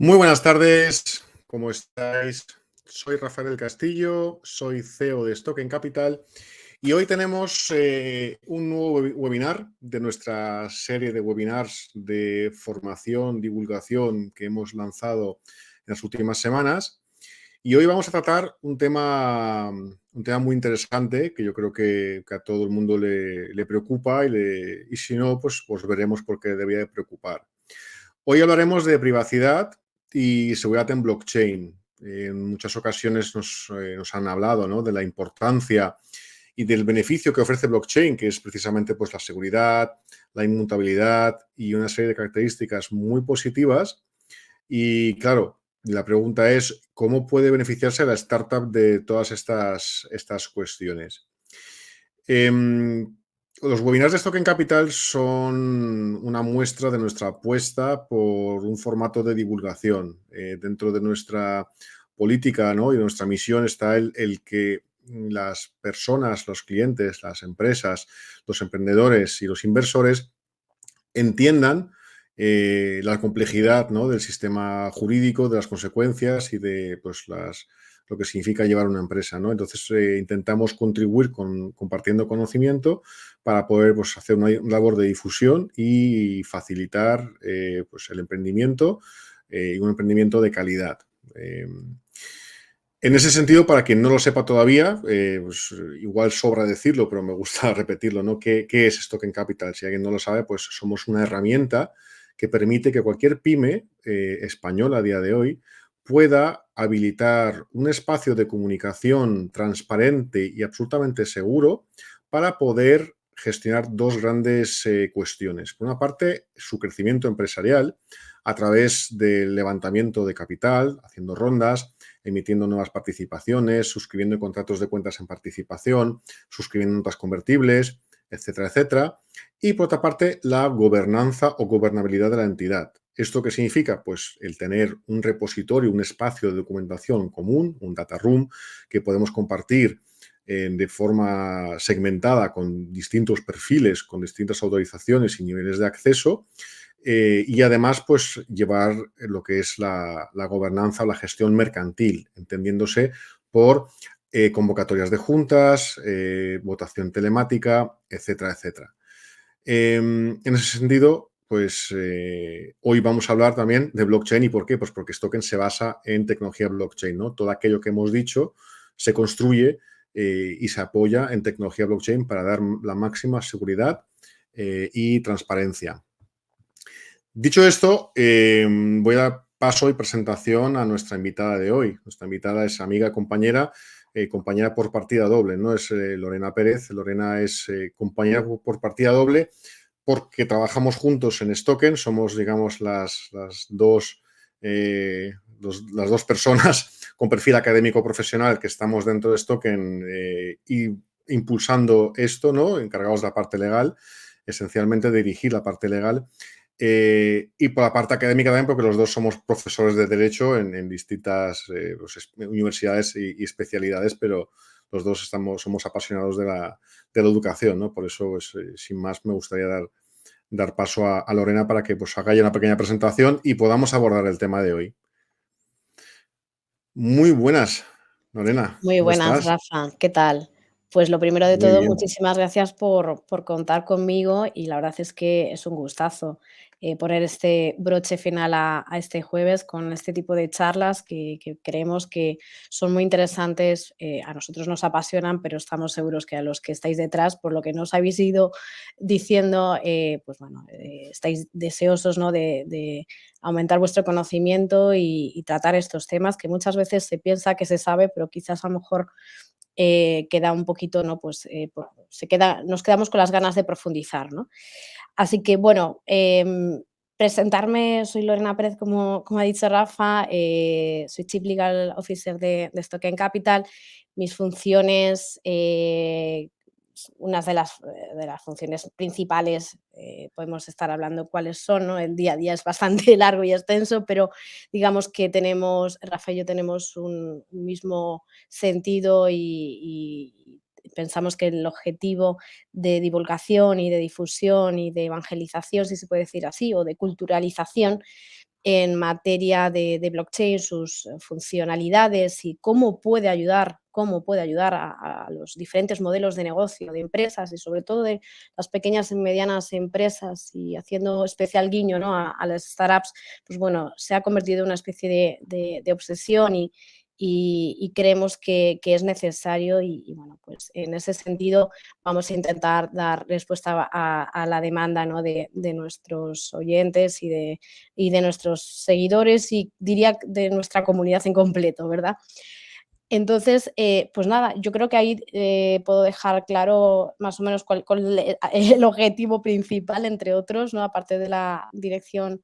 Muy buenas tardes, ¿cómo estáis? Soy Rafael del Castillo, soy CEO de Stock Capital y hoy tenemos un nuevo webinar de nuestra serie de webinars de formación, divulgación que hemos lanzado en las últimas semanas. Y hoy vamos a tratar un tema muy interesante que yo creo que a todo el mundo le preocupa y si no, pues veremos por qué debería de preocupar. Hoy hablaremos de privacidad y seguridad en blockchain. En muchas ocasiones nos han hablado, ¿no?, de la importancia y del beneficio que ofrece blockchain, que es precisamente pues, la seguridad, la inmutabilidad y una serie de características muy positivas. Y claro, la pregunta es, ¿cómo puede beneficiarse la startup de todas estas cuestiones? Los webinars de Stock Capital son una muestra de nuestra apuesta por un formato de divulgación. Dentro de nuestra política, ¿no?, y de nuestra misión está el que las personas, los clientes, las empresas, los emprendedores y los inversores entiendan la complejidad, ¿no?, del sistema jurídico, de las consecuencias y de pues, lo que significa llevar una empresa, ¿no? Entonces, intentamos contribuir compartiendo conocimiento para poder pues, hacer una labor de difusión y facilitar pues, el emprendimiento y un emprendimiento de calidad. En ese sentido, para quien no lo sepa todavía, pues igual sobra decirlo, pero me gusta repetirlo, ¿no? ¿Qué es Stock Capital? Si alguien no lo sabe, pues somos una herramienta que permite que cualquier pyme española a día de hoy pueda habilitar un espacio de comunicación transparente y absolutamente seguro para poder gestionar dos grandes cuestiones. Por una parte, su crecimiento empresarial a través del levantamiento de capital, haciendo rondas, emitiendo nuevas participaciones, suscribiendo contratos de cuentas en participación, suscribiendo notas convertibles, etcétera, etcétera. Y por otra parte, la gobernanza o gobernabilidad de la entidad. ¿Esto qué significa? Pues el tener un repositorio, un espacio de documentación común, un data room, que podemos compartir de forma segmentada con distintos perfiles, con distintas autorizaciones y niveles de acceso, y además, pues llevar lo que es la gobernanza o la gestión mercantil, entendiéndose por convocatorias de juntas, votación telemática, etcétera, etcétera. En ese sentido, pues hoy vamos a hablar también de blockchain. ¿Y por qué? Pues porque Stoken se basa en tecnología blockchain, ¿no? Todo aquello que hemos dicho se construye y se apoya en tecnología blockchain para dar la máxima seguridad y transparencia. Dicho esto, voy a dar paso y presentación a nuestra invitada de hoy. Nuestra invitada es amiga, compañera, compañera por partida doble, ¿no? Es Lorena Pérez. Lorena es compañera por partida doble porque trabajamos juntos en Stoken. Somos, digamos, las dos personas con perfil académico profesional que estamos dentro de Stoken y impulsando esto, ¿no? Encargados de la parte legal, esencialmente de dirigir la parte legal. Y por la parte académica también, porque los dos somos profesores de Derecho en distintas pues, universidades y especialidades, pero los dos somos apasionados de la educación, ¿no? Por eso, pues, sin más, me gustaría dar paso a Lorena para que pues, haga ya una pequeña presentación y podamos abordar el tema de hoy. Muy buenas, Lorena, Muy ¿cómo buenas, estás? Rafa. ¿Qué tal? Pues lo primero de Muy todo, bien. muchísimas gracias por contar conmigo y la verdad es que es un gustazo poner este broche final a este jueves con este tipo de charlas que creemos que son muy interesantes. A nosotros nos apasionan, pero estamos seguros que a los que estáis detrás, por lo que nos habéis ido diciendo, pues bueno, estáis deseosos, ¿no?, de aumentar vuestro conocimiento y tratar estos temas que muchas veces se piensa que se sabe, pero quizás a lo mejor queda un poquito, ¿no? Pues nos quedamos con las ganas de profundizar, ¿no? Así que, bueno, presentarme, soy Lorena Pérez, como ha dicho Rafa, soy Chief Legal Officer de Stock Capital. Mis funciones, unas de las funciones principales, podemos estar hablando cuáles son, ¿no? El día a día es bastante largo y extenso, pero digamos que Rafa y yo tenemos un mismo sentido y pensamos que el objetivo de divulgación y de difusión y de evangelización, si se puede decir así, o de culturalización, en materia de blockchain, sus funcionalidades y cómo puede ayudar a los diferentes modelos de negocio de empresas y sobre todo de las pequeñas y medianas empresas y haciendo especial guiño, ¿no?, a las startups, pues bueno, se ha convertido en una especie de obsesión y creemos que es necesario y bueno, pues en ese sentido vamos a intentar dar respuesta a la demanda, ¿no?, de nuestros oyentes y de nuestros seguidores y diría de nuestra comunidad en completo, ¿verdad? Entonces, pues nada, yo creo que ahí puedo dejar claro más o menos cuál el objetivo principal, entre otros, ¿no? Aparte de la dirección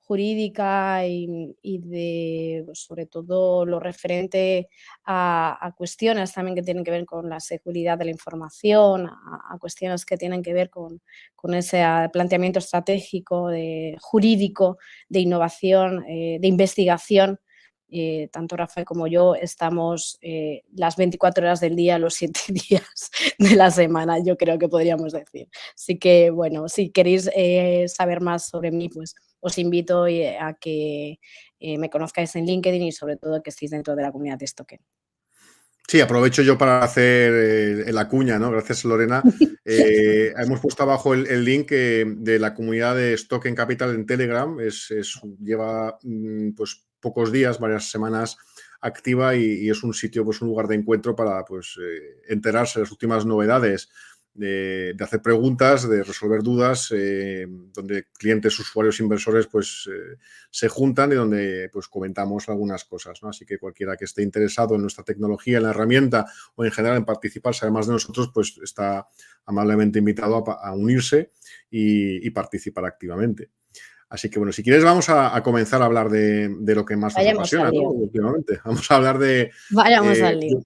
jurídica y de, pues, sobre todo lo referente a cuestiones también que tienen que ver con la seguridad de la información, a cuestiones que tienen que ver con ese planteamiento estratégico, jurídico, de innovación, de investigación. Tanto Rafael como yo estamos las 24 horas del día, los 7 días de la semana, yo creo que podríamos decir. Así que, bueno, si queréis saber más sobre mí, pues os invito a que me conozcáis en LinkedIn y sobre todo que estéis dentro de la comunidad de Stoken. Sí, aprovecho yo para hacer la cuña, ¿no? Gracias, Lorena. Hemos puesto abajo el link de la comunidad de Stoken Capital en Telegram. Lleva pues pocos días, varias semanas activa y es un sitio, pues un lugar de encuentro para pues enterarse de las últimas novedades, de hacer preguntas, de resolver dudas, donde clientes, usuarios, inversores pues se juntan y donde pues comentamos algunas cosas, ¿no? Así que cualquiera que esté interesado en nuestra tecnología, en la herramienta o en general en participar, sabe más de nosotros, pues está amablemente invitado a unirse y participar activamente. Así que bueno, si quieres vamos a comenzar a hablar de lo que más nos Vayamos apasiona, al ¿no? lío. Últimamente. Vamos a hablar de... Vayamos al lío.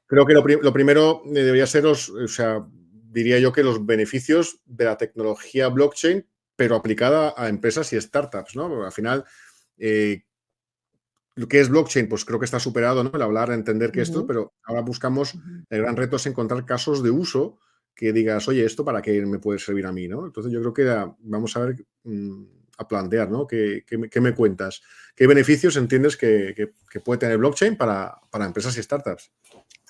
Creo que lo primero debería ser, o sea, diría yo que los beneficios de la tecnología blockchain, pero aplicada a empresas y startups, ¿no? Al final, lo que es blockchain, pues creo que está superado, ¿no? El hablar, entender que esto, Ujú, pero ahora buscamos, ujú. el gran reto es encontrar casos de uso que digas, oye, ¿esto para qué me puede servir a mí, ¿no? Entonces yo creo que vamos a ver, a plantear, ¿no? ¿Qué me cuentas? ¿Qué beneficios entiendes que puede tener blockchain para empresas y startups?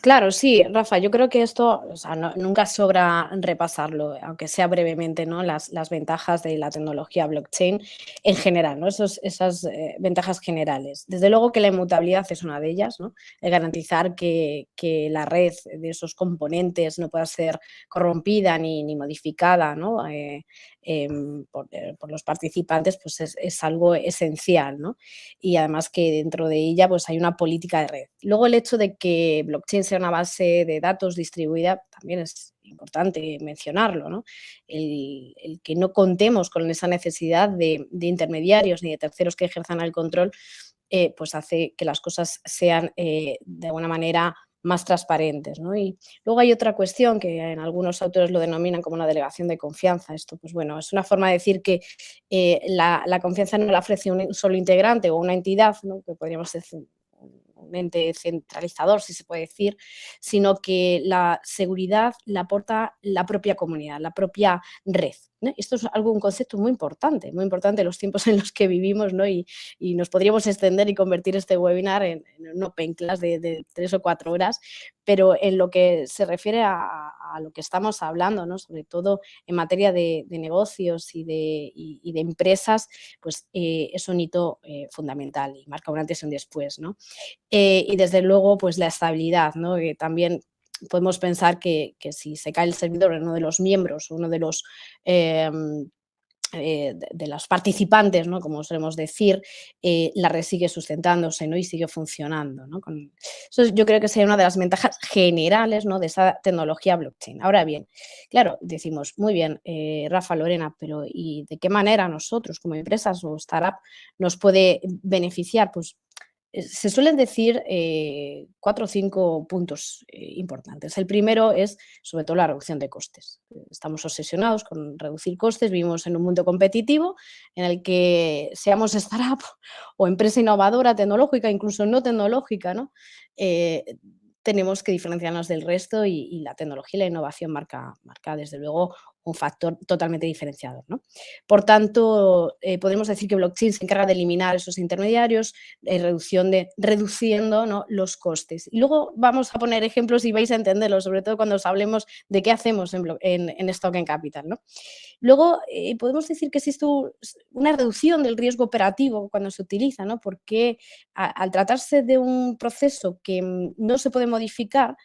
Claro, sí, Rafa, yo creo que esto, o sea, nunca sobra repasarlo, aunque sea brevemente, ¿no? Las ventajas de la tecnología blockchain en general, ¿no? Esas ventajas generales. Desde luego que la inmutabilidad es una de ellas, ¿no? El garantizar que la red de esos componentes no pueda ser corrompida ni modificada, ¿no? Por los participantes, pues es algo esencial, ¿no? Y además que dentro de ella pues hay una política de red. Luego el hecho de que blockchain sea una base de datos distribuida también es importante mencionarlo, ¿no? El que no contemos con esa necesidad de intermediarios ni de terceros que ejerzan el control, pues hace que las cosas sean de alguna manera más transparentes, ¿no? Y luego hay otra cuestión que en algunos autores lo denominan como una delegación de confianza. Esto, pues bueno, es una forma de decir que la confianza no la ofrece un solo integrante o una entidad, ¿no? Que podríamos decir un ente centralizador, si se puede decir, sino que la seguridad la aporta la propia comunidad, la propia red, ¿no? Esto es un concepto muy importante en los tiempos en los que vivimos, ¿no? Y nos podríamos extender y convertir este webinar en un open class de 3 o 4 horas, pero en lo que se refiere a lo que estamos hablando, ¿no? Sobre todo en materia de negocios y de empresas, pues es un hito fundamental y marca un antes y un después, ¿no? Y desde luego, pues la estabilidad, ¿no? Que también podemos pensar que si se cae el servidor en uno de los miembros, uno de los de los participantes, ¿no? Como solemos decir, la red sigue sustentándose, ¿no? Y sigue funcionando, ¿no? Eso yo creo que sería una de las ventajas generales, ¿no? De esa tecnología blockchain. Ahora bien, claro, decimos, muy bien, Rafa, Lorena, pero ¿y de qué manera nosotros como empresas o startup nos puede beneficiar? Pues se suelen decir 4 o 5 puntos importantes. El primero es, sobre todo, la reducción de costes. Estamos obsesionados con reducir costes, vivimos en un mundo competitivo en el que seamos startup o empresa innovadora, tecnológica, incluso no tecnológica, ¿no? Eh, tenemos que diferenciarnos del resto y la tecnología y la innovación marca desde luego un factor totalmente diferenciador, ¿no? Por tanto, podemos decir que blockchain se encarga de eliminar esos intermediarios, reduciendo, ¿no?, los costes. Y luego vamos a poner ejemplos y vais a entenderlo, sobre todo cuando os hablemos de qué hacemos en Stock and Capital, ¿no? Luego, podemos decir que existe una reducción del riesgo operativo cuando se utiliza, ¿no? Porque al tratarse de un proceso que no se puede modificar,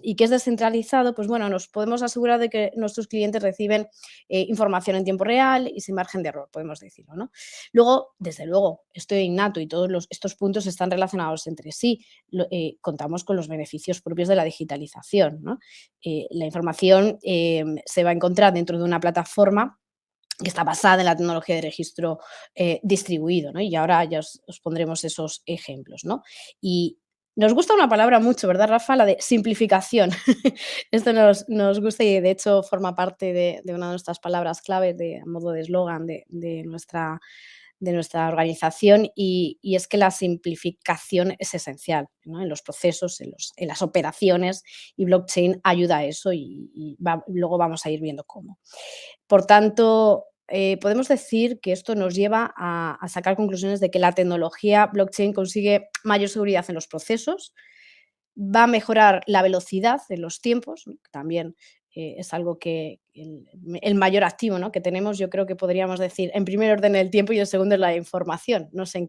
y que es descentralizado, pues bueno, nos podemos asegurar de que nuestros clientes reciben información en tiempo real y sin margen de error, podemos decirlo, ¿no? Luego, desde luego, esto es innato y todos estos puntos están relacionados entre sí. Contamos con los beneficios propios de la digitalización, ¿no? La información se va a encontrar dentro de una plataforma que está basada en la tecnología de registro distribuido, ¿no? Y ahora ya os pondremos esos ejemplos, ¿no? Y nos gusta una palabra mucho, ¿verdad, Rafa? La de simplificación. Esto nos gusta y de hecho forma parte de una de nuestras palabras claves a modo de eslogan de nuestra organización y es que la simplificación es esencial, ¿no? En los procesos, en las operaciones y blockchain ayuda a eso y luego vamos a ir viendo cómo. Por tanto, podemos decir que esto nos lleva a sacar conclusiones de que la tecnología blockchain consigue mayor seguridad en los procesos, va a mejorar la velocidad de los tiempos, ¿no? Que también es algo que el mayor activo, ¿no?, que tenemos, yo creo que podríamos decir, en primer orden el tiempo y en segundo la información. No sé en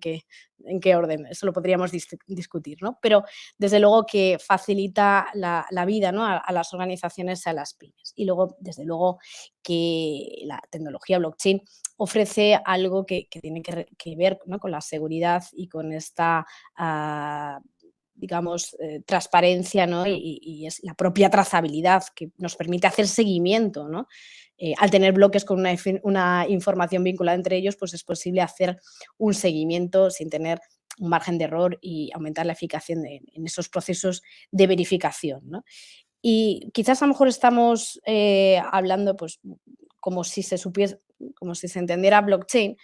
qué orden, eso lo podríamos discutir, ¿no? Pero desde luego que facilita la vida, ¿no?, a las organizaciones, a las pymes. Y luego, desde luego, que la tecnología blockchain ofrece algo que tiene que ver, ¿no?, con la seguridad y con esta digamos, transparencia, ¿no? Y es la propia trazabilidad que nos permite hacer seguimiento, ¿no? Al tener bloques con una información vinculada entre ellos, pues es posible hacer un seguimiento sin tener un margen de error y aumentar la eficacia en esos procesos de verificación, ¿no? Y quizás a lo mejor estamos hablando, pues, como si se supiese, como si se entendiera blockchain,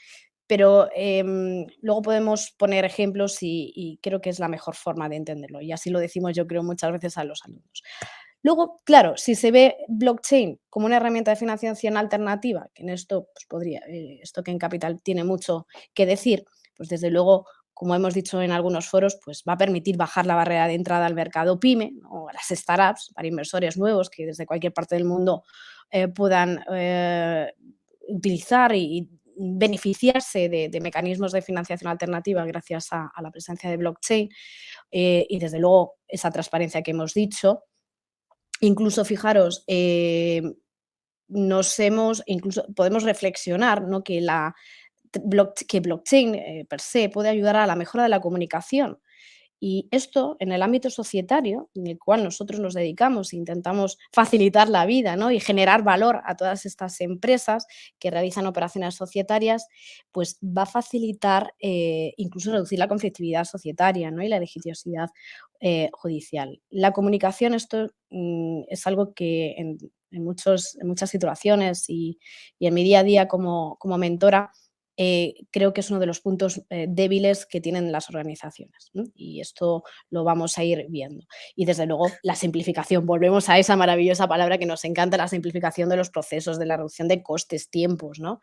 pero luego podemos poner ejemplos y creo que es la mejor forma de entenderlo. Y así lo decimos, yo creo, muchas veces a los alumnos. Luego, claro, si se ve blockchain como una herramienta de financiación alternativa, que en esto pues Stock and Capital tiene mucho que decir, pues desde luego, como hemos dicho en algunos foros, pues va a permitir bajar la barrera de entrada al mercado PYME o a las startups para inversores nuevos que desde cualquier parte del mundo puedan utilizar y beneficiarse de mecanismos de financiación alternativa gracias a la presencia de blockchain y desde luego esa transparencia que hemos dicho. Incluso fijaros, incluso podemos reflexionar, ¿no?, que blockchain per se puede ayudar a la mejora de la comunicación. Y esto en el ámbito societario, en el cual nosotros nos dedicamos e intentamos facilitar la vida, ¿no?, y generar valor a todas estas empresas que realizan operaciones societarias, pues va a facilitar, incluso reducir la conflictividad societaria, ¿no?, y la litigiosidad judicial. La comunicación, esto es algo que en muchas situaciones y en mi día a día como mentora, creo que es uno de los puntos débiles que tienen las organizaciones, ¿no? Y esto lo vamos a ir viendo. Y desde luego la simplificación, volvemos a esa maravillosa palabra que nos encanta, la simplificación de los procesos, de la reducción de costes, tiempos, ¿no?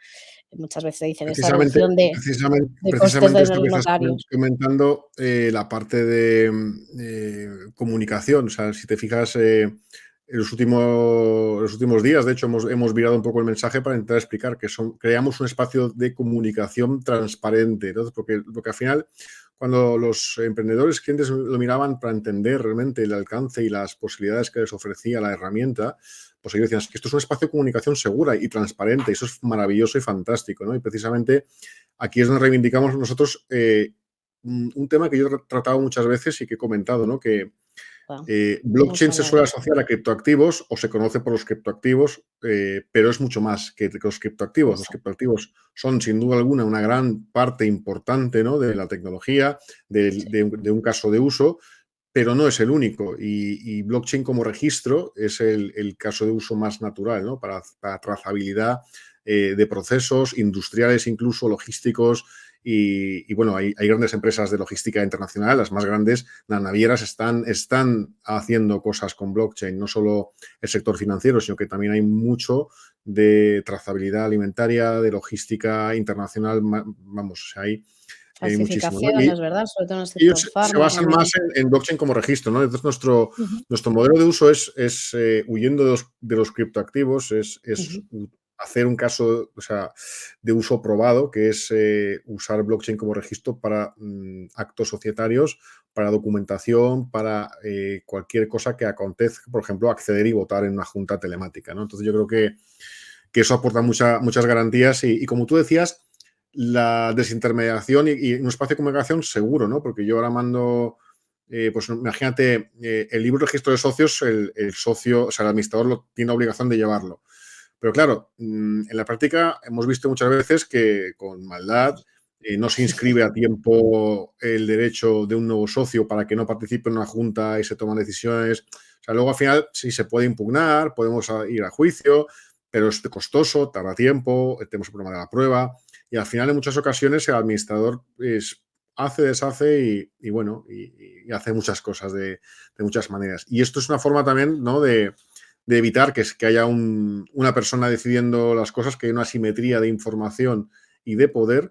Muchas veces dicen esa Precisamente, reducción precisamente, de costes precisamente de esto que los estás notarios. comentando, la parte de comunicación, o sea, si te fijas, en los últimos días, de hecho, hemos virado un poco el mensaje para intentar explicar que creamos un espacio de comunicación transparente, ¿no? Porque al final, cuando los emprendedores clientes lo miraban para entender realmente el alcance y las posibilidades que les ofrecía la herramienta, pues ellos decían que esto es un espacio de comunicación segura y transparente, y eso es maravilloso y fantástico, ¿no? Y precisamente aquí es donde reivindicamos nosotros un tema que yo he tratado muchas veces y que he comentado, ¿no? Que Hemos blockchain se hablado de suele esto. asociar a criptoactivos o se conoce por los criptoactivos, pero es mucho más que los criptoactivos. Los Exacto. criptoactivos son, sin duda alguna, una gran parte importante, ¿no?, de la tecnología, Sí, de un caso de uso, pero no es el único. Y blockchain como registro es el caso de uso más natural, ¿no?, para trazabilidad de procesos industriales, incluso logísticos y bueno, hay grandes empresas de logística internacional, las más grandes, las navieras están haciendo cosas con blockchain, no solo el sector financiero, sino que también hay mucho de trazabilidad alimentaria, de logística internacional, vamos, o sea, hay muchísimo, ¿no? Falsificaciones, ¿verdad? Sobre todo en el Ellos sector se farma basan también. más en blockchain como registro, ¿no? Entonces, Ujú, nuestro modelo de uso es huyendo de los criptoactivos, es ujú. hacer un caso, o sea, de uso probado, que es usar blockchain como registro para actos societarios, para documentación, para cualquier cosa que acontezca, por ejemplo, acceder y votar en una junta telemática, ¿no? Entonces, yo creo que eso aporta muchas garantías y como tú decías, la desintermediación y un espacio de comunicación seguro, ¿no? Porque yo ahora mando, pues imagínate, el libro de registro de socios, el socio, o sea, el administrador tiene obligación de llevarlo. Pero claro, en la práctica hemos visto muchas veces que con maldad no se inscribe a tiempo el derecho de un nuevo socio para que no participe en una junta y se toman decisiones. O sea, luego al final sí se puede impugnar, podemos ir a juicio, pero es costoso, tarda tiempo, tenemos el problema de la prueba y al final en muchas ocasiones el administrador hace, deshace bueno, y hace muchas cosas de muchas maneras. Y esto es una forma también, ¿no? De evitar que haya una persona decidiendo las cosas, que haya una asimetría de información y de poder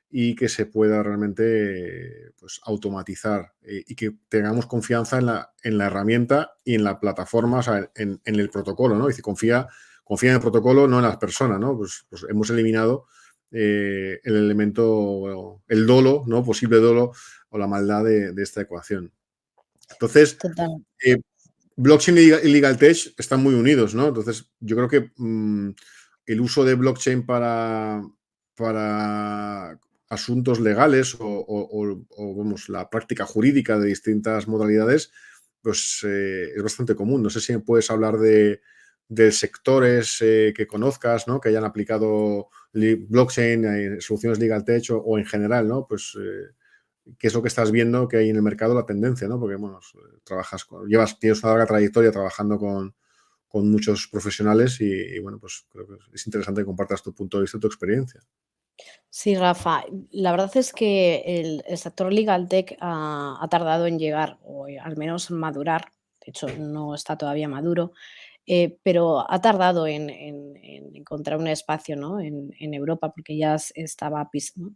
y que se pueda realmente pues, automatizar y que tengamos confianza en la herramienta y en la plataforma, o sea, en el protocolo, ¿no? Es decir, confía en el protocolo, no en las personas, ¿no? Pues hemos eliminado el elemento, el dolo, ¿no? Posible dolo o la maldad de esta ecuación. Entonces, Total. eh, blockchain y legal tech están muy unidos, ¿no? Entonces, yo creo que el uso de blockchain para asuntos legales vamos, la práctica jurídica de distintas modalidades, pues es bastante común. No sé si me puedes hablar de sectores que conozcas, ¿no? Que hayan aplicado blockchain, soluciones legal tech o en general, ¿no? Pues qué es lo que estás viendo que hay en el mercado, la tendencia, ¿no? Porque, bueno, tienes una larga trayectoria trabajando con muchos profesionales bueno, pues creo que es interesante que compartas tu punto de vista y tu experiencia. Sí, Rafa, la verdad es que el sector legal tech ha tardado en llegar, o al menos madurar. De hecho, no está todavía maduro, pero ha tardado en encontrar un espacio, ¿no? En Europa, porque ya estaba, ¿no?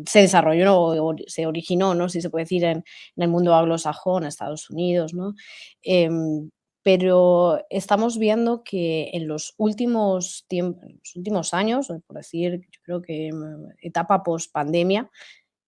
Se desarrolló, ¿no? Se originó, ¿no? Si se puede decir, en el mundo anglosajón, Estados Unidos, ¿no? Em, pero estamos viendo que en los últimos años, por decir, yo creo que etapa post pandemia,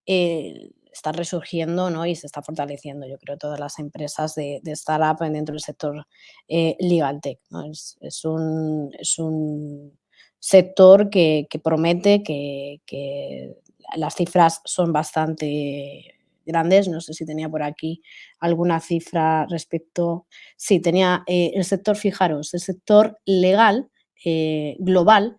está resurgiendo, ¿no? Y se está fortaleciendo, yo creo, todas las empresas de startup dentro del sector legal tech, ¿no? Es un sector que promete, que las cifras son bastante grandes. No sé si tenía por aquí alguna cifra respecto. Sí, tenía el sector, fijaros, el sector legal global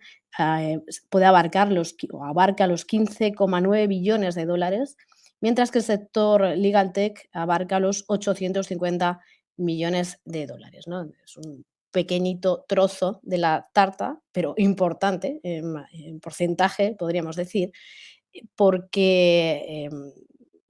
puede abarcar o abarca los 15,9 billones de dólares, mientras que el sector legal tech abarca los 850 millones de dólares, ¿no? Es un pequeñito trozo de la tarta, pero importante en porcentaje, podríamos decir, porque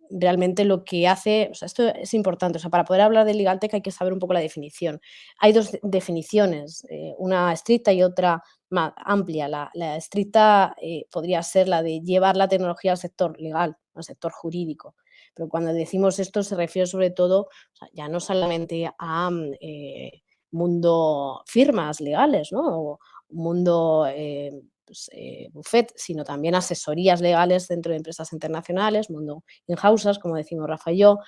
realmente lo que hace, o sea, esto es importante, o sea, para poder hablar de legal tech hay que saber un poco la definición. Hay dos definiciones, una estricta y otra más amplia. La estricta podría ser la de llevar la tecnología al sector legal, al sector jurídico. Pero cuando decimos esto se refiere sobre todo, o sea, ya no solamente a mundo firmas legales, ¿no? O mundo pues, buffet, sino también asesorías legales dentro de empresas internacionales, mundo in-houses, como decimos Rafa y yo,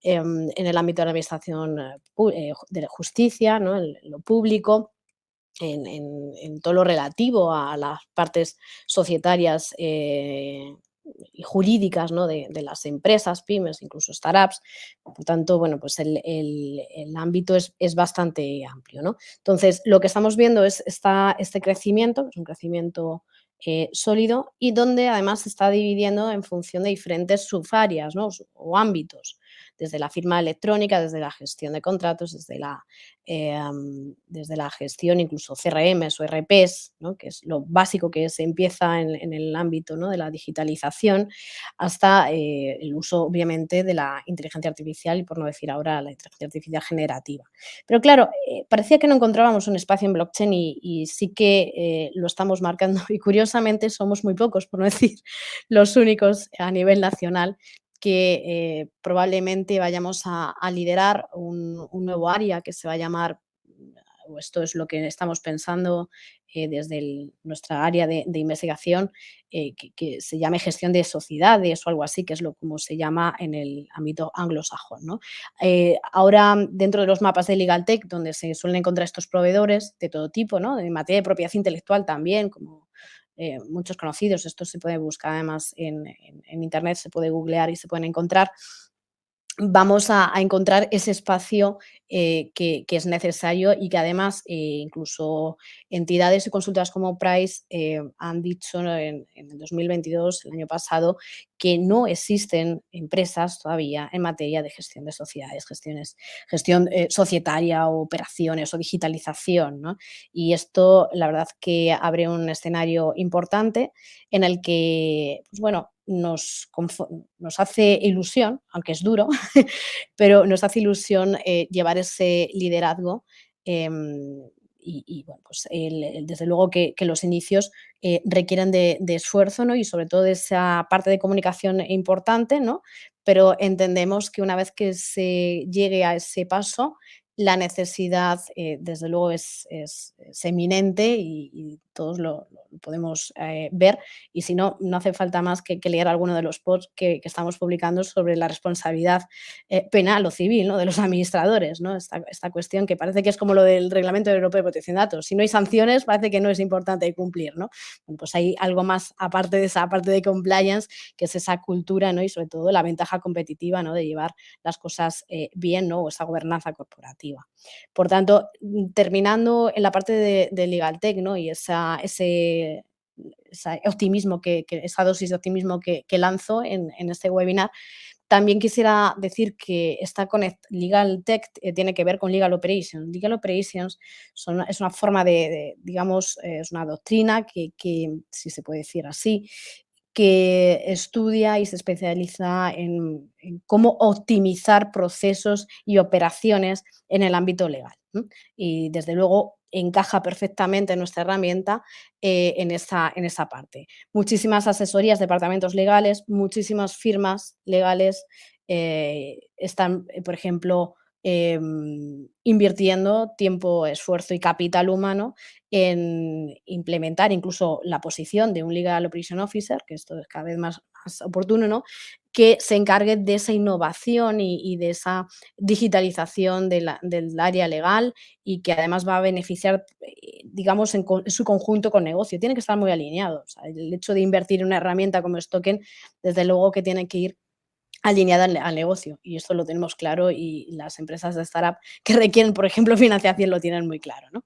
en el ámbito de la administración de la justicia, ¿no? En lo público, en todo lo relativo a las partes societarias y jurídicas, ¿no? De las empresas, pymes, incluso startups. Por tanto, bueno, pues el ámbito es bastante amplio, ¿no? Entonces, lo que estamos viendo es este crecimiento, que es un crecimiento sólido y donde además se está dividiendo en función de diferentes subáreas, ¿no? O ámbitos, desde la firma electrónica, desde la gestión de contratos, desde la desde la gestión, incluso CRMs o ERPs, ¿no? Que es lo básico que se empieza en el ámbito, ¿no? de la digitalización, hasta el uso, obviamente, de la inteligencia artificial y, por no decir ahora, la inteligencia artificial generativa. Pero claro, parecía que no encontrábamos un espacio en blockchain y sí que lo estamos marcando y curiosamente somos muy pocos, por no decir los únicos a nivel nacional que probablemente vayamos a liderar un nuevo área que se va a llamar, o esto es lo que estamos pensando desde nuestra área de investigación, que se llame gestión de sociedades o algo así, que es lo como se llama en el ámbito anglosajón, ¿no? Ahora, dentro de los mapas de LegalTech, donde se suelen encontrar estos proveedores de todo tipo, ¿no? En materia de propiedad intelectual también, como muchos conocidos, esto se puede buscar además en internet, se puede googlear y se pueden encontrar. Vamos a encontrar ese espacio que es necesario y que además incluso entidades y consultoras como Price han dicho en el 2022, el año pasado, que no existen empresas todavía en materia de gestión de sociedades, gestión societaria o operaciones o digitalización, ¿no? Y esto, la verdad, que abre un escenario importante en el que, pues bueno, nos hace ilusión, aunque es duro, pero nos hace ilusión llevar ese liderazgo. Y, bueno, pues desde luego que los inicios requieren de esfuerzo, ¿no? Y sobre todo de esa parte de comunicación importante, ¿no? Pero entendemos que una vez que se llegue a ese paso, la necesidad, desde luego, es eminente y todos lo podemos ver. Y si no, no hace falta más que leer alguno de los posts que estamos publicando sobre la responsabilidad penal o civil, ¿no? De los administradores, ¿no? Esta cuestión que parece que es como lo del Reglamento Europeo de Protección de Datos. Si no hay sanciones, parece que no es importante cumplir, ¿no? Bueno, pues hay algo más aparte de esa parte de compliance, que es esa cultura, ¿no? Y sobre todo la ventaja competitiva, ¿no? De llevar las cosas bien, ¿no? O esa gobernanza corporativa. Por tanto, terminando en la parte de LegalTech, ¿no? Y ese optimismo esa dosis de optimismo que lanzo en este webinar, también quisiera decir que Legal Tech tiene que ver con Legal Operations. Legal Operations es una forma digamos, es una doctrina si se puede decir así, que estudia y se especializa en cómo optimizar procesos y operaciones en el ámbito legal, ¿no? Y desde luego encaja perfectamente en nuestra herramienta en esa parte. Muchísimas asesorías, departamentos legales, muchísimas firmas legales están, por ejemplo, invirtiendo tiempo, esfuerzo y capital humano en implementar incluso la posición de un Legal Operation Officer, que esto es cada vez más oportuno, ¿no? Que se encargue de esa innovación y de esa digitalización del área legal y que además va a beneficiar, digamos, en su conjunto con negocio. Tiene que estar muy alineado. O sea, el hecho de invertir en una herramienta como Stoken, desde luego que tiene que ir alineada al negocio y esto lo tenemos claro y las empresas de startup que requieren, por ejemplo, financiación lo tienen muy claro, ¿no?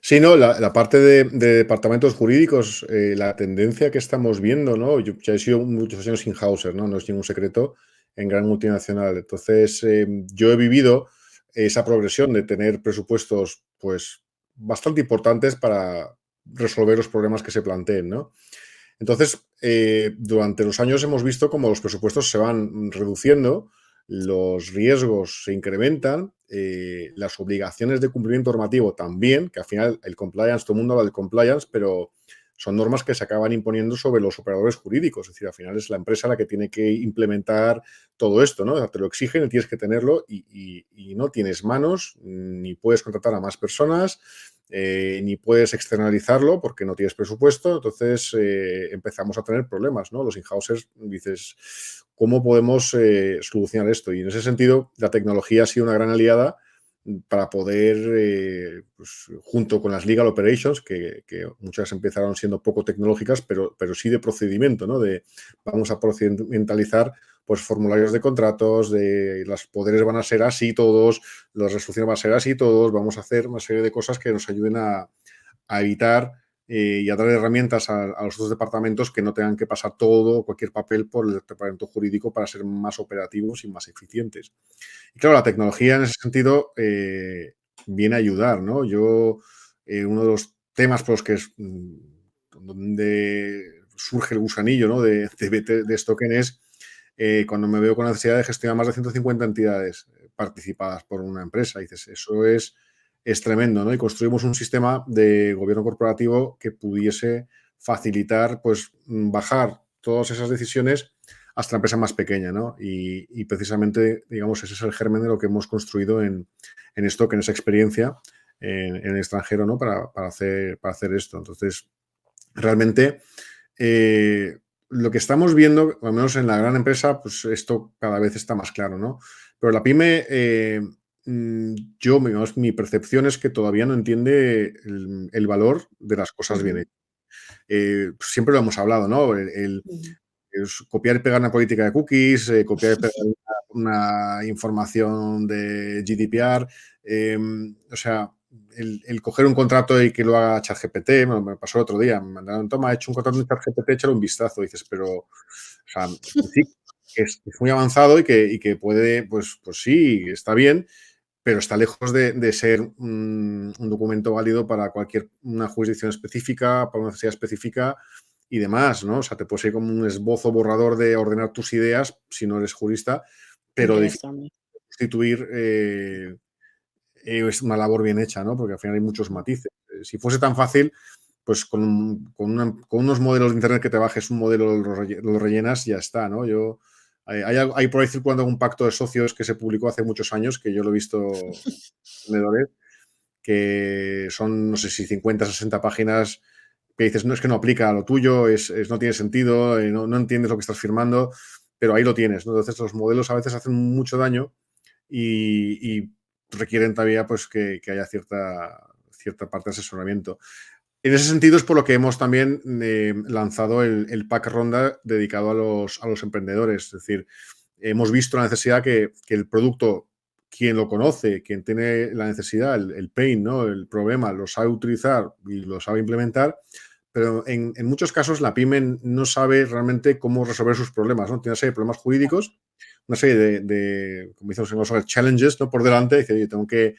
Sí, no, la parte de departamentos jurídicos, la tendencia que estamos viendo, ¿no? Yo ya he sido muchos años in-houser, ¿no? No es ningún secreto en gran multinacional. Entonces, yo he vivido esa progresión de tener presupuestos, pues, bastante importantes para resolver los problemas que se planteen, ¿no? Entonces, durante los años hemos visto cómo los presupuestos se van reduciendo, los riesgos se incrementan, las obligaciones de cumplimiento normativo también, que al final el compliance, todo el mundo habla del compliance, pero son normas que se acaban imponiendo sobre los operadores jurídicos. Es decir, al final es la empresa la que tiene que implementar todo esto, ¿no? O sea, te lo exigen y tienes que tenerlo y no tienes manos, ni puedes contratar a más personas, ni puedes externalizarlo porque no tienes presupuesto. Entonces empezamos a tener problemas, ¿no? Los in-housers dices, ¿cómo podemos solucionar esto? Y en ese sentido, la tecnología ha sido una gran aliada para poder, pues, junto con las legal operations, que muchas empezaron siendo poco tecnológicas, pero sí de procedimiento, ¿no? Vamos a procedimentalizar pues, formularios de contratos, de los poderes van a ser así todos, las resoluciones van a ser así todos, vamos a hacer una serie de cosas que nos ayuden a evitar y a dar herramientas a los otros departamentos que no tengan que pasar todo, cualquier papel por el departamento jurídico para ser más operativos y más eficientes. Y claro, la tecnología en ese sentido viene a ayudar, ¿no? Uno de los temas por los que donde surge el gusanillo, ¿no? de Stocken es cuando me veo con la necesidad de gestionar más de 150 entidades participadas por una empresa. Y dices, eso es tremendo, ¿no? Y construimos un sistema de gobierno corporativo que pudiese facilitar, pues, bajar todas esas decisiones hasta la empresa más pequeña, ¿no? Y precisamente, digamos, ese es el germen de lo que hemos construido en Stock, en esa experiencia en el extranjero, ¿no? Para hacer esto. Entonces, realmente, lo que estamos viendo, al menos en la gran empresa, pues esto cada vez está más claro, ¿no? Pero la pyme, digamos, mi percepción es que todavía no entiende el valor de las cosas bien Ujú, hechas. Pues siempre lo hemos hablado, ¿no? ujú. Es copiar y pegar una política de cookies, copiar y pegar una información de GDPR, o sea, el coger un contrato y que lo haga ChatGPT, me pasó el otro día, me mandaron, toma, he hecho un contrato en ChatGPT, échale un vistazo, y dices, pero, o sea, sí, es muy avanzado y que puede, pues sí, está bien, pero está lejos de ser un documento válido para una jurisdicción específica, para una necesidad específica y demás, ¿no? O sea, te puede ser como un esbozo borrador de ordenar tus ideas si no eres jurista, Un pero difícil brainstorming. de sustituir es una labor bien hecha, ¿no? Porque al final hay muchos Ujú. matices. Si fuese tan fácil, pues con unos modelos de internet que te bajes un modelo, lo rellenas y ya está, ¿no? Hay por ahí circulando un pacto de socios que se publicó hace muchos años, que yo lo he visto en vendedores, que son, no sé si 50, 60 páginas, que dices, no, es que no aplica a lo tuyo, no tiene sentido, no entiendes lo que estás firmando, pero ahí lo tienes, ¿no? Entonces los modelos a veces hacen mucho daño y requieren todavía pues, que haya cierta parte de asesoramiento. En ese sentido es por lo que hemos también lanzado el pack ronda dedicado a los emprendedores. Es decir, hemos visto la necesidad que el producto, quien lo conoce, quien tiene la necesidad, el pain, ¿no? El problema, lo sabe utilizar y lo sabe implementar, pero en muchos casos la pyme no sabe realmente cómo resolver sus problemas, ¿no? Tiene una serie de problemas jurídicos, una serie como decimos en los challenges, ¿no? Por delante, dice, oye, tengo que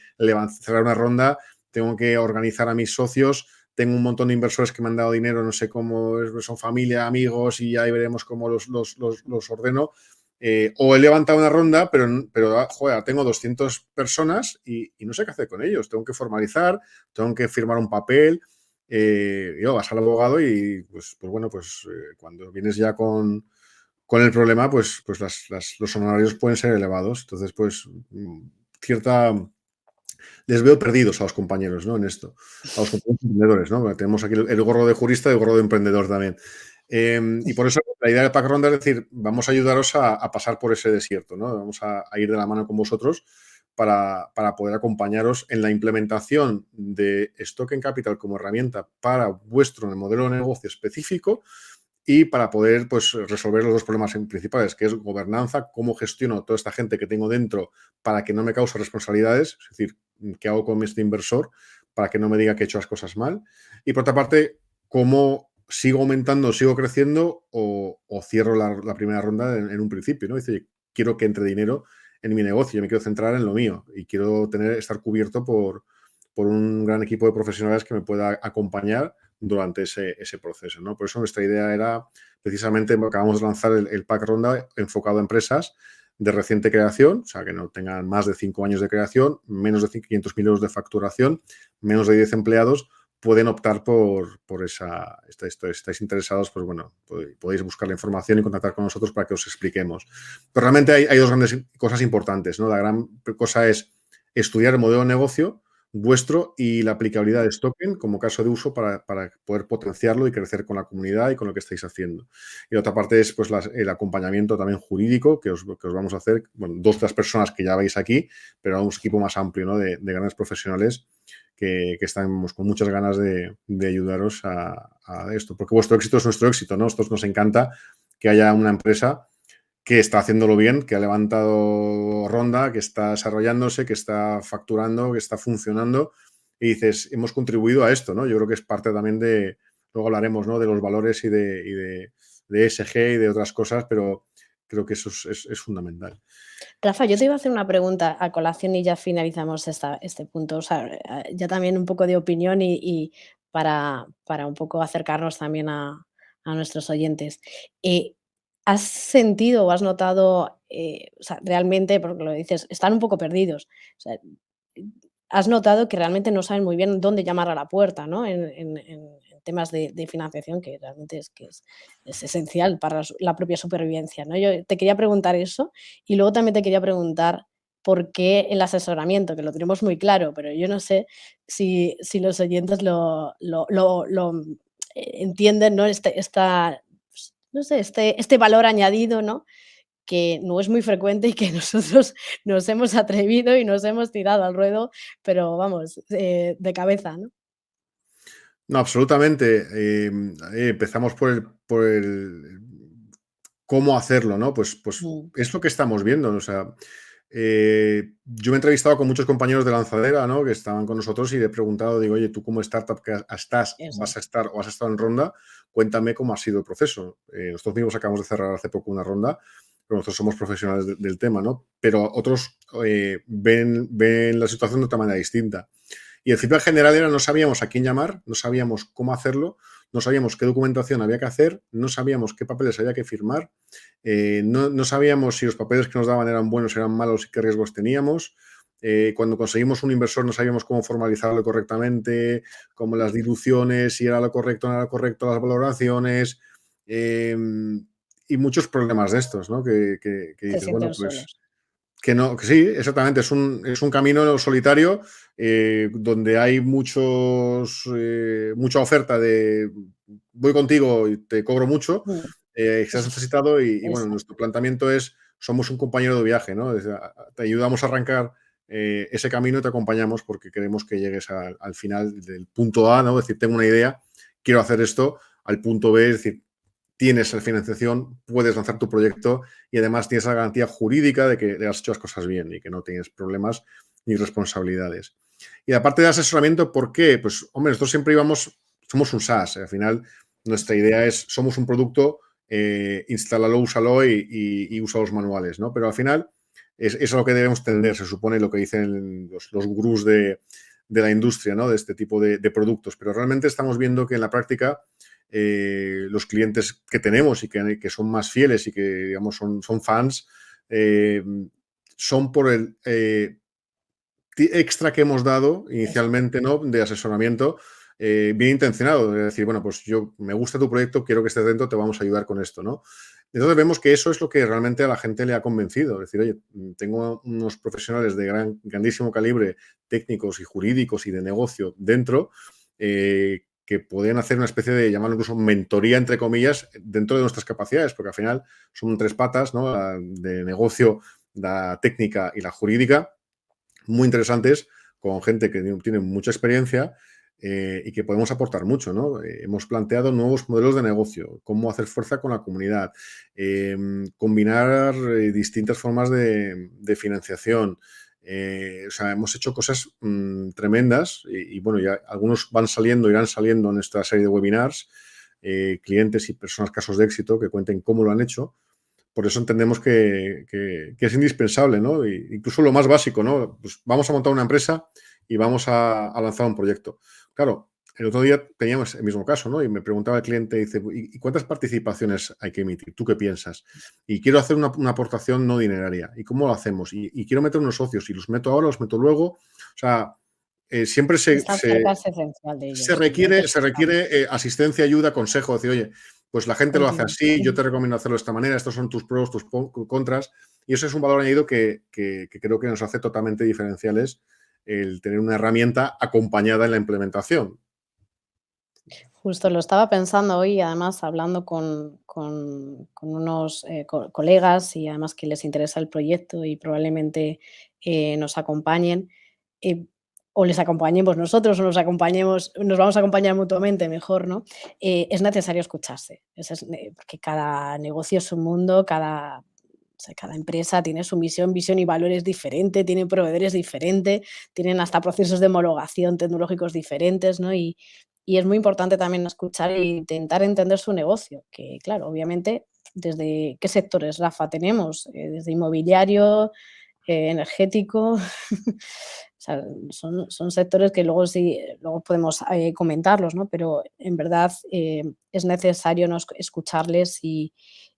cerrar una ronda, tengo que organizar a mis socios, tengo un montón de inversores que me han dado dinero, no sé cómo son familia, amigos, y ahí veremos cómo los ordeno. O he levantado una ronda, pero joder, tengo 200 personas y no sé qué hacer con ellos. Tengo que formalizar, tengo que firmar un papel. Vas al abogado y, pues bueno, cuando vienes ya con el problema, pues los honorarios pueden ser elevados. Entonces, pues, cierta les veo perdidos a los compañeros, ¿no? En esto, a los compañeros emprendedores, ¿no? Porque tenemos aquí el gorro de jurista y el gorro de emprendedor también. Y por eso la idea del Pack Ronda es decir, vamos a ayudaros a pasar por ese desierto, ¿no? Vamos a ir de la mano con vosotros para poder acompañaros en la implementación de Stock Capital como herramienta para vuestro modelo de negocio específico y para poder pues, resolver los dos problemas principales, que es gobernanza, cómo gestiono toda esta gente que tengo dentro para que no me cause responsabilidades, es decir, qué hago con este inversor para que no me diga que he hecho las cosas mal. Y por otra parte, cómo sigo aumentando, sigo creciendo o cierro la primera ronda en un principio, ¿no? Dice, quiero que entre dinero en mi negocio, yo me quiero centrar en lo mío y quiero estar cubierto por un gran equipo de profesionales que me pueda acompañar durante ese proceso, ¿no? Por eso nuestra idea era, precisamente, acabamos de lanzar el pack ronda enfocado a empresas de reciente creación, o sea, que no tengan más de 5 años de creación, menos de 500.000 euros de facturación, menos de 10 empleados, pueden optar por estáis interesados, pues bueno, podéis buscar la información y contactar con nosotros para que os expliquemos. Pero realmente hay dos grandes cosas importantes, ¿no? La gran cosa es estudiar el modelo de negocio vuestro y la aplicabilidad de Stocken como caso de uso para poder potenciarlo y crecer con la comunidad y con lo que estáis haciendo. Y la otra parte es pues el acompañamiento también jurídico que os vamos a hacer, bueno, 2 personas que ya veis aquí, pero un equipo más amplio, ¿no? de grandes profesionales que estamos con muchas ganas de ayudaros a esto, porque vuestro éxito es nuestro éxito, ¿no? A nosotros nos encanta que haya una empresa que está haciéndolo bien, que ha levantado ronda, que está desarrollándose, que está facturando, que está funcionando y dices, hemos contribuido a esto, ¿no? Yo creo que es parte también de, luego hablaremos, ¿no?, de los valores de ESG y de otras cosas, pero creo que eso es fundamental. Rafa, yo te iba a hacer una pregunta a colación y ya finalizamos este punto. O sea, ya también un poco de opinión y para un poco acercarnos también a nuestros oyentes. Eh, ¿Has sentido o has notado, o sea, realmente, porque lo dices, están un poco perdidos? O sea, ¿has notado que realmente no saben muy bien dónde llamar a la puerta, ¿no? En temas de financiación, que realmente es esencial para la propia supervivencia, ¿no? Yo te quería preguntar eso y luego también te quería preguntar por qué el asesoramiento, que lo tenemos muy claro, pero yo no sé si los oyentes entienden, ¿no? Pues, no sé, este valor añadido, ¿no? Que no es muy frecuente y que nosotros nos hemos atrevido y nos hemos tirado al ruedo, pero vamos, de cabeza, ¿no? No, absolutamente. Empezamos por el cómo hacerlo, ¿no? Pues Mm, es lo que estamos viendo. O sea, yo me he entrevistado con muchos compañeros de lanzadera, ¿no?, que estaban con nosotros y le he preguntado, digo, oye, tú como startup que estás, eso vas a es. estar o has estado en ronda, cuéntame cómo ha sido el proceso. Nosotros mismos acabamos de cerrar hace poco una ronda, pero nosotros somos profesionales del tema, ¿no? Pero otros ven la situación de otra manera distinta. Y el feedback general era no sabíamos a quién llamar, no sabíamos cómo hacerlo, no sabíamos qué documentación había que hacer, no sabíamos qué papeles había que firmar, no sabíamos si los papeles que nos daban eran buenos, eran malos y qué riesgos teníamos. Cuando conseguimos un inversor no sabíamos cómo formalizarlo correctamente, cómo las diluciones, si era lo correcto o no era lo correcto, las valoraciones, eh, y muchos problemas de estos, ¿no? Que Se dices, bueno, sienten pues solos. que no, que sí, exactamente, es un camino solitario, donde hay mucha oferta de voy contigo y te cobro mucho, Mm, que has necesitado y bueno, exacto. nuestro planteamiento es, somos un compañero de viaje, ¿no? Te ayudamos a arrancar ese camino y te acompañamos porque queremos que llegues al final del punto A, ¿no? Es decir, tengo una idea, quiero hacer esto, al punto B, es decir, tienes la financiación, puedes lanzar tu proyecto y además tienes la garantía jurídica de que has hecho las cosas bien y que no tienes problemas ni responsabilidades. Y aparte de asesoramiento, ¿por qué? Pues, hombre, nosotros siempre somos un SaaS, al final nuestra idea es, somos un producto, instálalo, úsalo y usa los manuales, ¿no? Pero al final es a lo que debemos tender, se supone lo que dicen los gurús de la industria, ¿no? De este tipo de productos. Pero realmente estamos viendo que en la práctica los clientes que tenemos y que son más fieles y que, digamos, son fans, eh, son por el extra que hemos dado Eso. inicialmente, ¿no?, de asesoramiento, bien intencionado, de decir, bueno, pues yo me gusta tu proyecto, quiero que estés dentro, te vamos a ayudar con esto, ¿no? Entonces vemos que eso es lo que realmente a la gente le ha convencido, es decir, oye, tengo unos profesionales de grandísimo calibre, técnicos y jurídicos y de negocio dentro, que pueden hacer una especie de, llamarlo incluso mentoría, entre comillas, dentro de nuestras capacidades, porque al final son tres patas, ¿no?, la de negocio, la técnica y la jurídica, muy interesantes, con gente que tiene mucha experiencia, y que podemos aportar mucho, ¿no? Hemos planteado nuevos modelos de negocio, cómo hacer fuerza con la comunidad, combinar distintas formas de financiación. O sea, hemos hecho cosas tremendas y, bueno, ya algunos van saliendo, irán saliendo en esta serie de webinars, clientes y personas, casos de éxito que cuenten cómo lo han hecho. Por eso entendemos que es indispensable, ¿no? Incluso lo más básico, ¿no? Pues vamos a montar una empresa y vamos a lanzar un proyecto. Claro, el otro día teníamos el mismo caso, ¿no? Y me preguntaba el cliente, dice, ¿y cuántas participaciones hay que emitir? ¿Tú qué piensas? Y quiero hacer una aportación no dineraria. ¿Y cómo lo hacemos? Y quiero meter unos socios. ¿Y los meto ahora, los meto luego? O sea, siempre Estar cerca es esencial de se ellos y hay requiere, que se escucharlos. requiere asistencia, ayuda, consejo, decir, oye, pues la gente lo hace Continuo. así, yo te recomiendo hacerlo de esta manera, estos son tus pros, tus contras, y eso es un valor añadido que creo que nos hace totalmente diferenciales el tener una herramienta acompañada en la implementación. Justo lo estaba pensando hoy, además hablando con unos colegas y además que les interesa el proyecto y probablemente nos acompañen, eh, o les acompañemos nosotros o nos acompañemos, nos vamos a acompañar mutuamente, mejor, ¿no? Es necesario escucharse, porque cada negocio es un mundo, cada sea, cada empresa tiene su misión, visión y valores diferente, tiene proveedores diferentes, tienen hasta procesos de homologación tecnológicos diferentes, ¿no? Y es muy importante también escuchar e intentar entender su negocio, que claro, obviamente, ¿desde qué sectores, Rafa, tenemos? Desde inmobiliario, energético, o sea, son sectores que luego sí, luego podemos comentarlos, ¿no? Pero en verdad es necesario ¿no? Escucharles y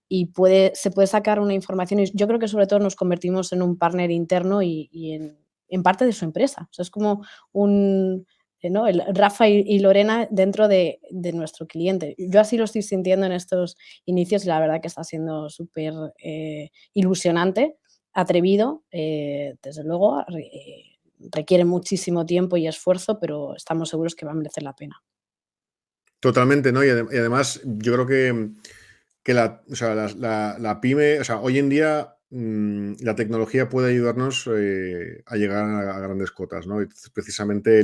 se puede sacar una información y yo creo que sobre todo nos convertimos en un partner interno y en parte de su empresa. O sea, es como un, ¿no? El Rafa y Lorena dentro de nuestro cliente. Yo así lo estoy sintiendo en estos inicios y la verdad que está siendo súper ilusionante, atrevido, desde luego, requiere muchísimo tiempo y esfuerzo, pero estamos seguros que va a merecer la pena. Totalmente, ¿no? Y además, yo creo que o sea, la pyme, o sea, hoy en día la tecnología puede ayudarnos a llegar a grandes cotas, ¿no? Entonces, precisamente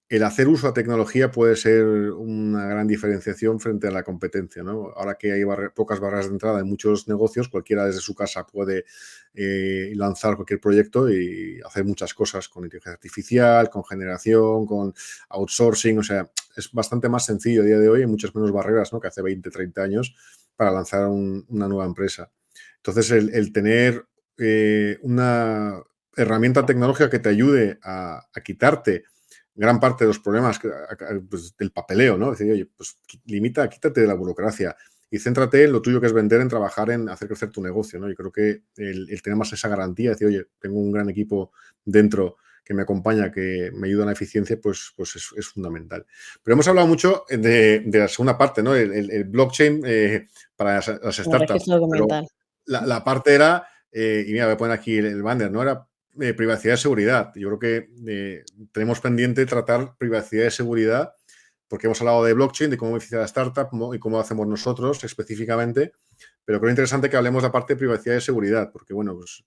el hacer uso de tecnología puede ser una gran diferenciación frente a la competencia, ¿no? Ahora que hay pocas barreras de entrada en muchos negocios, cualquiera desde su casa puede lanzar cualquier proyecto y hacer muchas cosas con inteligencia artificial, con generación, con outsourcing, o sea, es bastante más sencillo a día de hoy, hay muchas menos barreras, ¿no? Que hace 20, 30 años para lanzar una nueva empresa. Entonces, el tener una herramienta tecnológica que te ayude a quitarte gran parte de los problemas pues, del papeleo, ¿no? Es decir, oye, pues quítate de la burocracia y céntrate en lo tuyo que es vender, en trabajar, en hacer crecer tu negocio, ¿no? Yo creo que el tener más esa garantía, decir, oye, tengo un gran equipo dentro que me acompaña, que me ayuda en la eficiencia, pues es fundamental. Pero hemos hablado mucho de la segunda parte, ¿no? El blockchain para las El startups, registro pero documental. la parte era, y mira, voy a poner aquí el banner, ¿no? Era privacidad y seguridad. Yo creo que tenemos pendiente tratar privacidad y seguridad porque hemos hablado de blockchain, de cómo beneficia la startup y cómo lo hacemos nosotros específicamente, pero creo interesante que hablemos de la parte de privacidad y seguridad, porque bueno, pues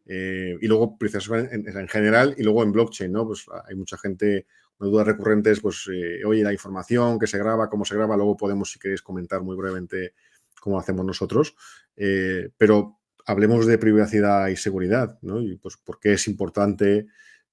y luego privacidad en general y luego en blockchain, ¿no? Pues hay mucha gente, una duda recurrente es, pues, oye, la información que se graba, cómo se graba, luego podemos, si queréis, comentar muy brevemente cómo hacemos nosotros, pero hablemos de privacidad y seguridad, ¿no? Y pues por qué es importante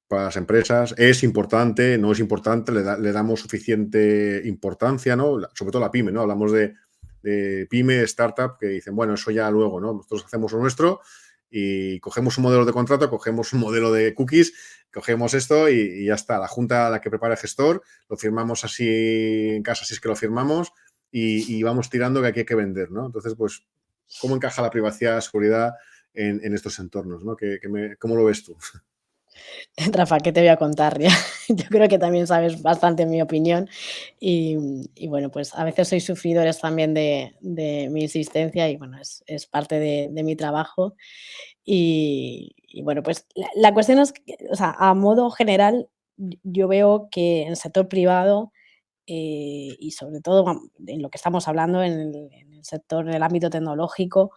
para las empresas, es importante, no es importante, le damos suficiente importancia, ¿no? Sobre todo la pyme, ¿no? Hablamos de pyme, startup, que dicen, bueno, eso ya luego, ¿no? Nosotros hacemos lo nuestro y cogemos un modelo de contrato, cogemos un modelo de cookies, cogemos esto y ya está. La junta, la que prepara el gestor, lo firmamos así en casa, si es que lo firmamos, y vamos tirando que aquí hay que vender, ¿no? Entonces, pues, ¿cómo encaja la privacidad, seguridad en estos entornos, ¿no? ¿Cómo lo ves tú? Rafa, ¿qué te voy a contar? Ya, yo creo que también sabes bastante mi opinión y, bueno, pues a veces sois sufridores también de mi existencia y bueno, es parte de mi trabajo. Y bueno, pues la cuestión es, que, o sea, a modo general, yo veo que en el sector privado y sobre todo en lo que estamos hablando en el sector, en el ámbito tecnológico,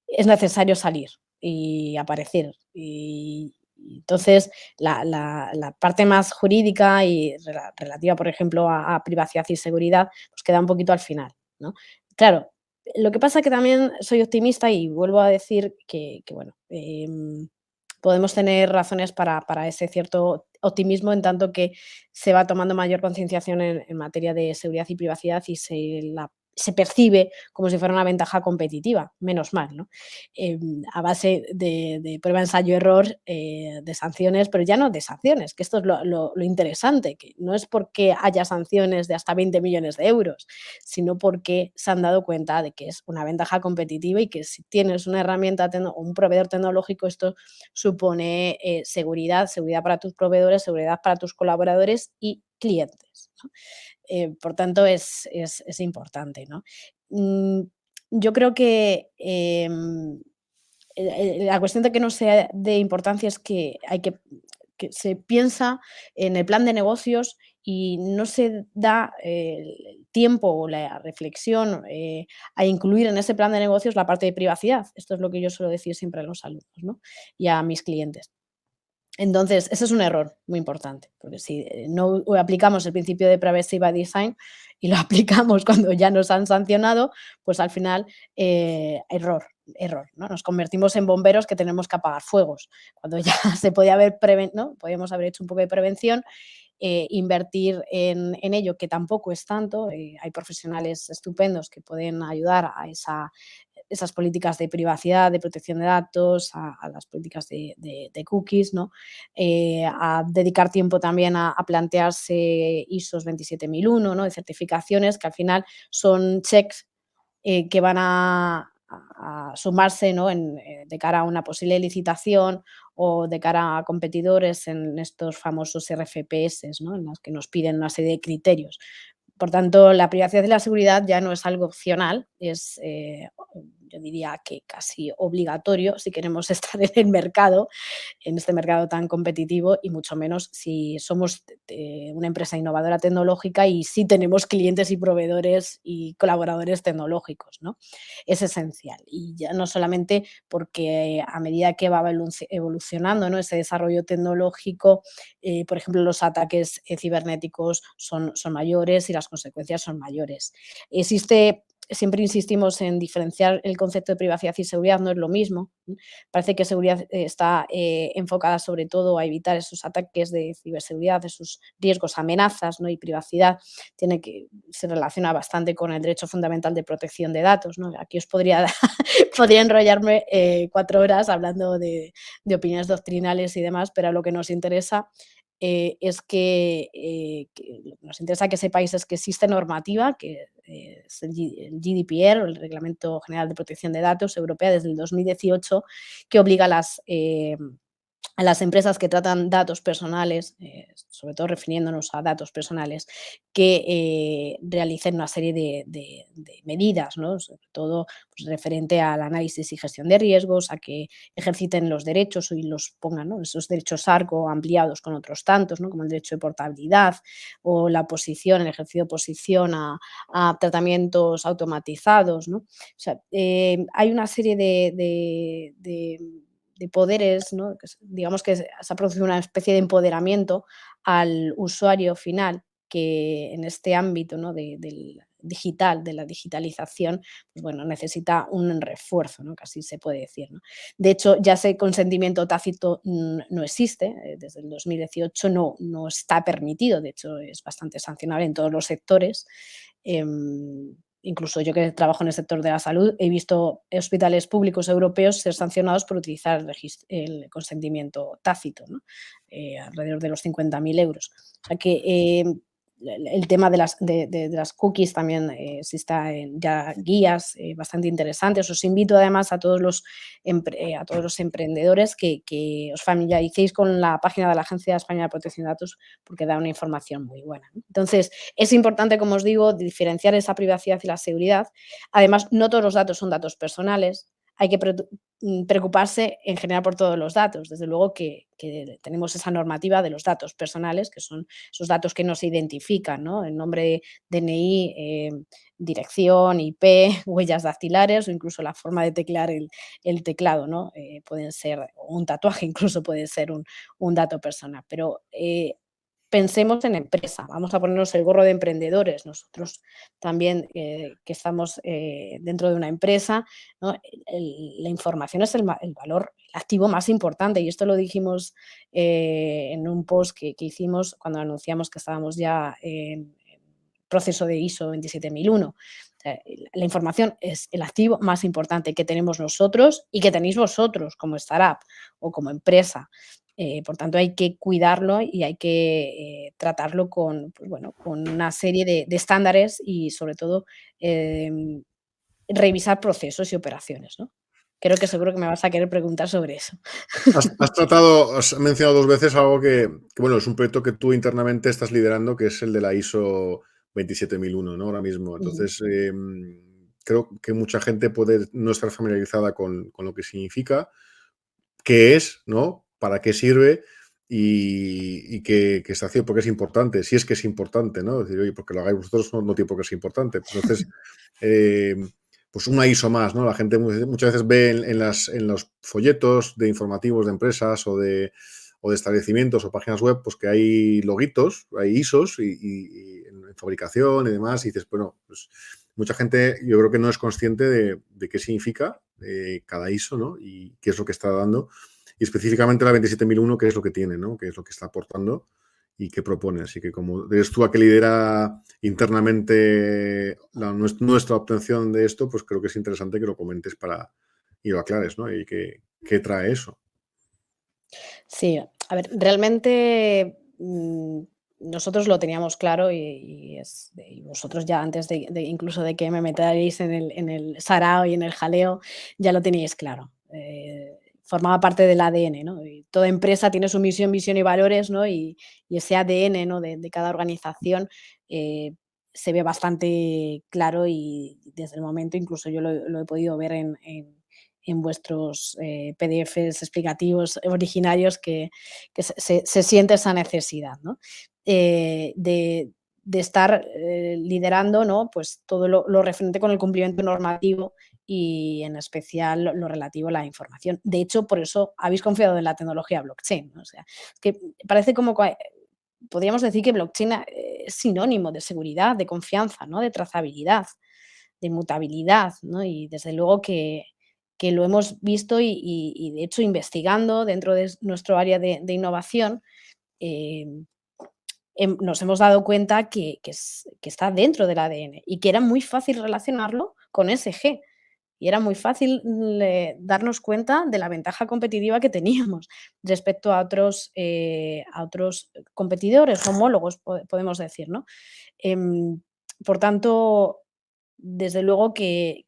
es necesario salir y aparecer. Y entonces, la parte más jurídica y relativa, por ejemplo, a privacidad y seguridad, pues queda un poquito al final, ¿no? Claro, lo que pasa es que también soy optimista y vuelvo a decir que bueno, podemos tener razones para ese cierto optimismo en tanto que se va tomando mayor concienciación en materia de seguridad y privacidad y se percibe como si fuera una ventaja competitiva, menos mal, ¿no? A base de prueba, ensayo, error, de sanciones, pero ya no de sanciones, que esto es lo interesante, que no es porque haya sanciones de hasta 20 millones de euros, sino porque se han dado cuenta de que es una ventaja competitiva y que si tienes una herramienta o un proveedor tecnológico, esto supone seguridad, seguridad para tus proveedores, seguridad para tus colaboradores y clientes, ¿no? Por tanto, es importante, ¿no? Mm, yo creo que la cuestión de que no sea de importancia es que hay que se piensa en el plan de negocios y no se da el tiempo o la reflexión a incluir en ese plan de negocios la parte de privacidad. Esto es lo que yo suelo decir siempre a los alumnos, ¿no? Y a mis clientes. Entonces, ese es un error muy importante, porque si no aplicamos el principio de privacy by design y lo aplicamos cuando ya nos han sancionado, pues al final, error. error, ¿no? Nos convertimos en bomberos que tenemos que apagar fuegos, cuando ya se podía haber ¿no? Podíamos haber hecho un poco de prevención, invertir en ello, que tampoco es tanto. Hay profesionales estupendos que pueden ayudar a esas políticas de privacidad, de protección de datos, a las políticas de cookies, ¿no? A dedicar tiempo también a plantearse ISOs 27001, ¿no? De certificaciones que al final son checks que van a sumarse, ¿no? De cara a una posible licitación o de cara a competidores en estos famosos RFPS, ¿no? En los que nos piden una serie de criterios. Por tanto, la privacidad y la seguridad ya no es algo opcional, es, yo diría que casi obligatorio si queremos estar en el mercado, en este mercado tan competitivo, y mucho menos si somos una empresa innovadora tecnológica y si tenemos clientes y proveedores y colaboradores tecnológicos, ¿no? Es esencial. Y ya no solamente porque a medida que va evolucionando, ¿no? Ese desarrollo tecnológico, por ejemplo, los ataques cibernéticos son mayores y las consecuencias son mayores. Siempre insistimos en diferenciar el concepto de privacidad y seguridad, no es lo mismo. Parece que seguridad está enfocada sobre todo a evitar esos ataques de ciberseguridad, esos riesgos, amenazas, ¿no? Y privacidad se relaciona bastante con el derecho fundamental de protección de datos, ¿no? Aquí os podría, podría enrollarme 4 horas hablando de opiniones doctrinales y demás, pero lo que nos interesa es que nos interesa que sepáis es que existe normativa, que es el GDPR, el Reglamento General de Protección de Datos Europea, desde el 2018, que obliga a las empresas que tratan datos personales, sobre todo refiriéndonos a datos personales, que realicen una serie de medidas, ¿no? Sobre todo pues, referente al análisis y gestión de riesgos, a que ejerciten los derechos y los pongan, ¿no? Esos derechos ARCO ampliados con otros tantos, ¿no? Como el derecho de portabilidad o la posición, el ejercicio de oposición a tratamientos automatizados, ¿no? O sea, hay una serie de poderes, ¿no? Digamos que se ha producido una especie de empoderamiento al usuario final que en este ámbito, ¿no? Del digital, de la digitalización, pues bueno, necesita un refuerzo, ¿no? Casi se puede decir, ¿no? De hecho, ya ese consentimiento tácito no existe, desde el 2018 no está permitido, de hecho es bastante sancionable en todos los sectores. Incluso yo que trabajo en el sector de la salud, he visto hospitales públicos europeos ser sancionados por utilizar el consentimiento tácito, ¿no? Alrededor de los 50.000 euros. O sea que el tema de las cookies también existen ya guías bastante interesantes. Os invito además a todos los emprendedores que os familiaricéis con la página de la Agencia Española de Protección de Datos porque da una información muy buena, ¿no? Entonces, es importante, como os digo, diferenciar esa privacidad y la seguridad. Además, no todos los datos son datos personales. Hay que preocuparse en general por todos los datos. Desde luego que tenemos esa normativa de los datos personales, que son esos datos que nos identifican, ¿no? El nombre, DNI, dirección, IP, huellas dactilares o incluso la forma de teclear el teclado, ¿no? Pueden ser, o un tatuaje incluso puede ser un dato personal. Pero pensemos en empresa, vamos a ponernos el gorro de emprendedores, nosotros también que estamos dentro de una empresa, ¿no? La información es el valor, el activo más importante y esto lo dijimos en un post que hicimos cuando anunciamos que estábamos ya en proceso de ISO 27001. O sea, la información es el activo más importante que tenemos nosotros y que tenéis vosotros como startup o como empresa. Por tanto, hay que cuidarlo y hay que tratarlo pues bueno, con una serie de estándares y, sobre todo, revisar procesos y operaciones, ¿no? Creo que seguro que me vas a querer preguntar sobre eso. Has mencionado 2 veces algo que, bueno, es un proyecto que tú internamente estás liderando, que es el de la ISO 27001, ¿no? Ahora mismo. Ujú. Entonces, creo que mucha gente puede no estar familiarizada con lo que significa, qué es, ¿no? Para qué sirve y que está haciendo, porque es importante, si es que es importante, ¿no? Es decir, oye, porque lo hagáis vosotros no tiene por qué ser importante. Entonces, eh, pues una ISO más, ¿no? La gente muchas veces ve en los folletos de informativos de empresas o de establecimientos o páginas web, pues que hay loguitos, hay ISOs y en fabricación y demás, y dices, bueno, pues mucha gente yo creo que no es consciente de qué significa, cada ISO, ¿no? Y qué es lo que está dando. Y específicamente la 27001, qué es lo que tiene, ¿no? Qué es lo que está aportando y qué propone. Así que como eres tú la que lidera internamente nuestra obtención de esto, pues creo que es interesante que lo comentes y lo aclares, ¿no? Y qué trae eso. Sí, a ver, realmente nosotros lo teníamos claro y vosotros ya antes incluso de que me metáis en el sarao y en el jaleo, ya lo teníais claro. Formaba parte del ADN, ¿no? Y toda empresa tiene su misión, visión y valores, ¿no? Y ese ADN, ¿no? de cada organización eh, se ve bastante claro y desde el momento, incluso yo lo he podido ver en vuestros PDFs explicativos originarios que se siente esa necesidad, ¿no? De estar liderando, ¿no? Pues todo lo referente con el cumplimiento normativo y en especial lo relativo a la información. De hecho, por eso habéis confiado en la tecnología blockchain, ¿no? O sea, es que parece como podríamos decir que blockchain es sinónimo de seguridad, de confianza, ¿no? De trazabilidad, de inmutabilidad, ¿no? Y desde luego que lo hemos visto y de hecho investigando dentro de nuestro área de innovación, eh, nos hemos dado cuenta que está dentro del ADN y que era muy fácil relacionarlo con SG. Y era muy fácil darnos cuenta de la ventaja competitiva que teníamos respecto a otros competidores, homólogos, podemos decir, ¿no? Em, por tanto, desde luego que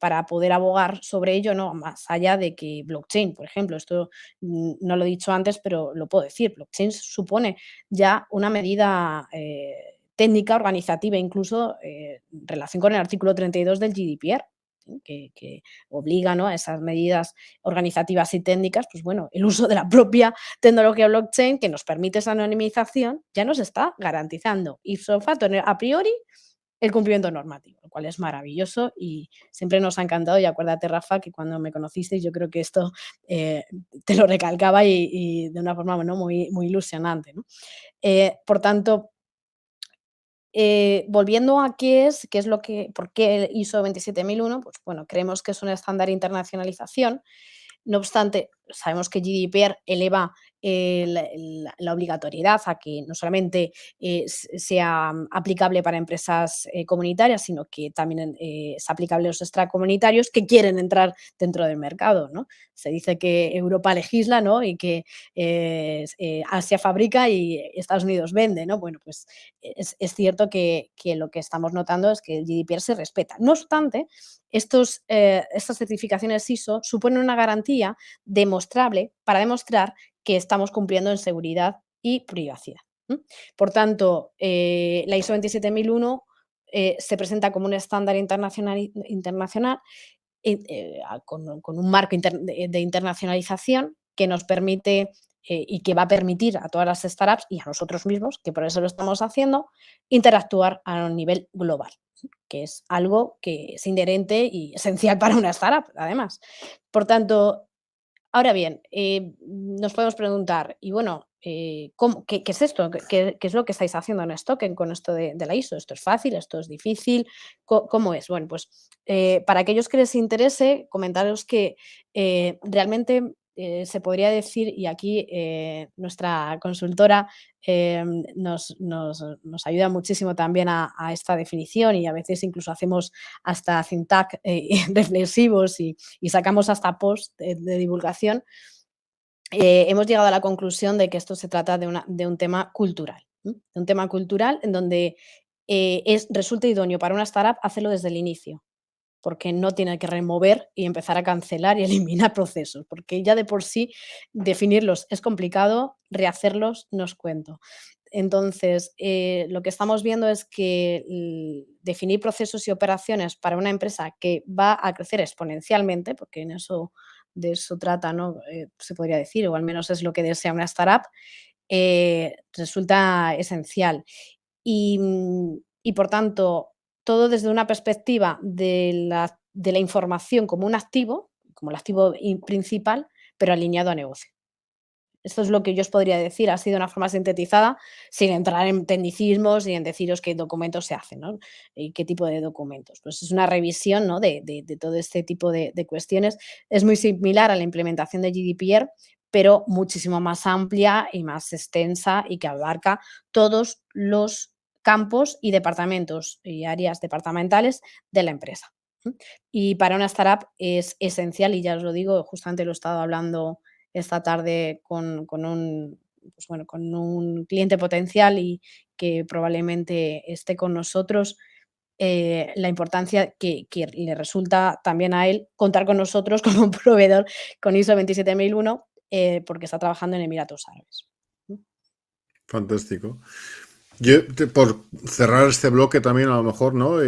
para poder abogar sobre ello, ¿no? Más allá de que blockchain, por ejemplo, esto no lo he dicho antes, pero lo puedo decir, blockchain supone ya una medida técnica, organizativa, incluso en relación con el artículo 32 del GDPR, ¿sí? Que obliga, ¿no? A esas medidas organizativas y técnicas, pues bueno, el uso de la propia tecnología blockchain que nos permite esa anonimización ya nos está garantizando ipso facto a priori el cumplimiento normativo, lo cual es maravilloso y siempre nos ha encantado. Y acuérdate, Rafa, que cuando me conocisteis, yo creo que esto eh, te lo recalcaba y de una forma, ¿no? Muy ilusionante, ¿no? Por tanto, volviendo a qué es lo que, por qué el ISO 27001, pues bueno, creemos que es un estándar de internacionalización. No obstante, sabemos que GDPR eleva la obligatoriedad a que no solamente sea aplicable para empresas comunitarias, sino que también es aplicable a los extracomunitarios que quieren entrar dentro del mercado, ¿no? Se dice que Europa legisla, ¿no? Y que Asia fabrica y Estados Unidos vende, ¿no? Bueno, pues es cierto que lo que estamos notando es que el GDPR se respeta. No obstante, estas certificaciones ISO suponen una garantía demostrable para demostrar que estamos cumpliendo en seguridad y privacidad. Por tanto, la ISO 27001 se presenta como un estándar internacional con un marco de internacionalización que nos permite y que va a permitir a todas las startups y a nosotros mismos, que por eso lo estamos haciendo, interactuar a un nivel global, que es algo que es inherente y esencial para una startup, además. Por tanto, ahora bien, nos podemos preguntar, y bueno, qué es esto? ¿Qué es lo que estáis haciendo en Stocken con esto de la ISO? ¿Esto es fácil? ¿Esto es difícil? ¿Cómo es? Bueno, pues para aquellos que les interese, comentaros que realmente se podría decir, y aquí nuestra consultora nos ayuda muchísimo también a esta definición y a veces incluso hacemos hasta think tank reflexivos y sacamos hasta post de divulgación, hemos llegado a la conclusión de que esto se trata de un tema cultural, de un tema cultural en donde resulta idóneo para una startup hacerlo desde el inicio, porque no tiene que remover y empezar a cancelar y eliminar procesos, porque ya de por sí definirlos es complicado, rehacerlos no os cuento. Entonces, lo que estamos viendo es que definir procesos y operaciones para una empresa que va a crecer exponencialmente, porque de eso trata, ¿no? Se podría decir, o al menos es lo que desea una startup, resulta esencial. Y por tanto, todo desde una perspectiva de la información como un activo, como el activo principal, pero alineado a negocio. Esto es lo que yo os podría decir, ha sido una forma sintetizada, sin entrar en tecnicismos y en deciros qué documentos se hacen, ¿no? Y qué tipo de documentos. Pues es una revisión, ¿no? De todo este tipo de cuestiones. Es muy similar a la implementación de GDPR, pero muchísimo más amplia y más extensa y que abarca todos los campos y departamentos y áreas departamentales de la empresa. Y para una startup es esencial, y ya os lo digo, justamente lo he estado hablando esta tarde con un, pues bueno, con un cliente potencial y que probablemente esté con nosotros, la importancia que le resulta también a él contar con nosotros como un proveedor con ISO 27001, porque está trabajando en Emiratos Árabes. Fantástico. Yo, por cerrar este bloque también, a lo mejor, ¿no?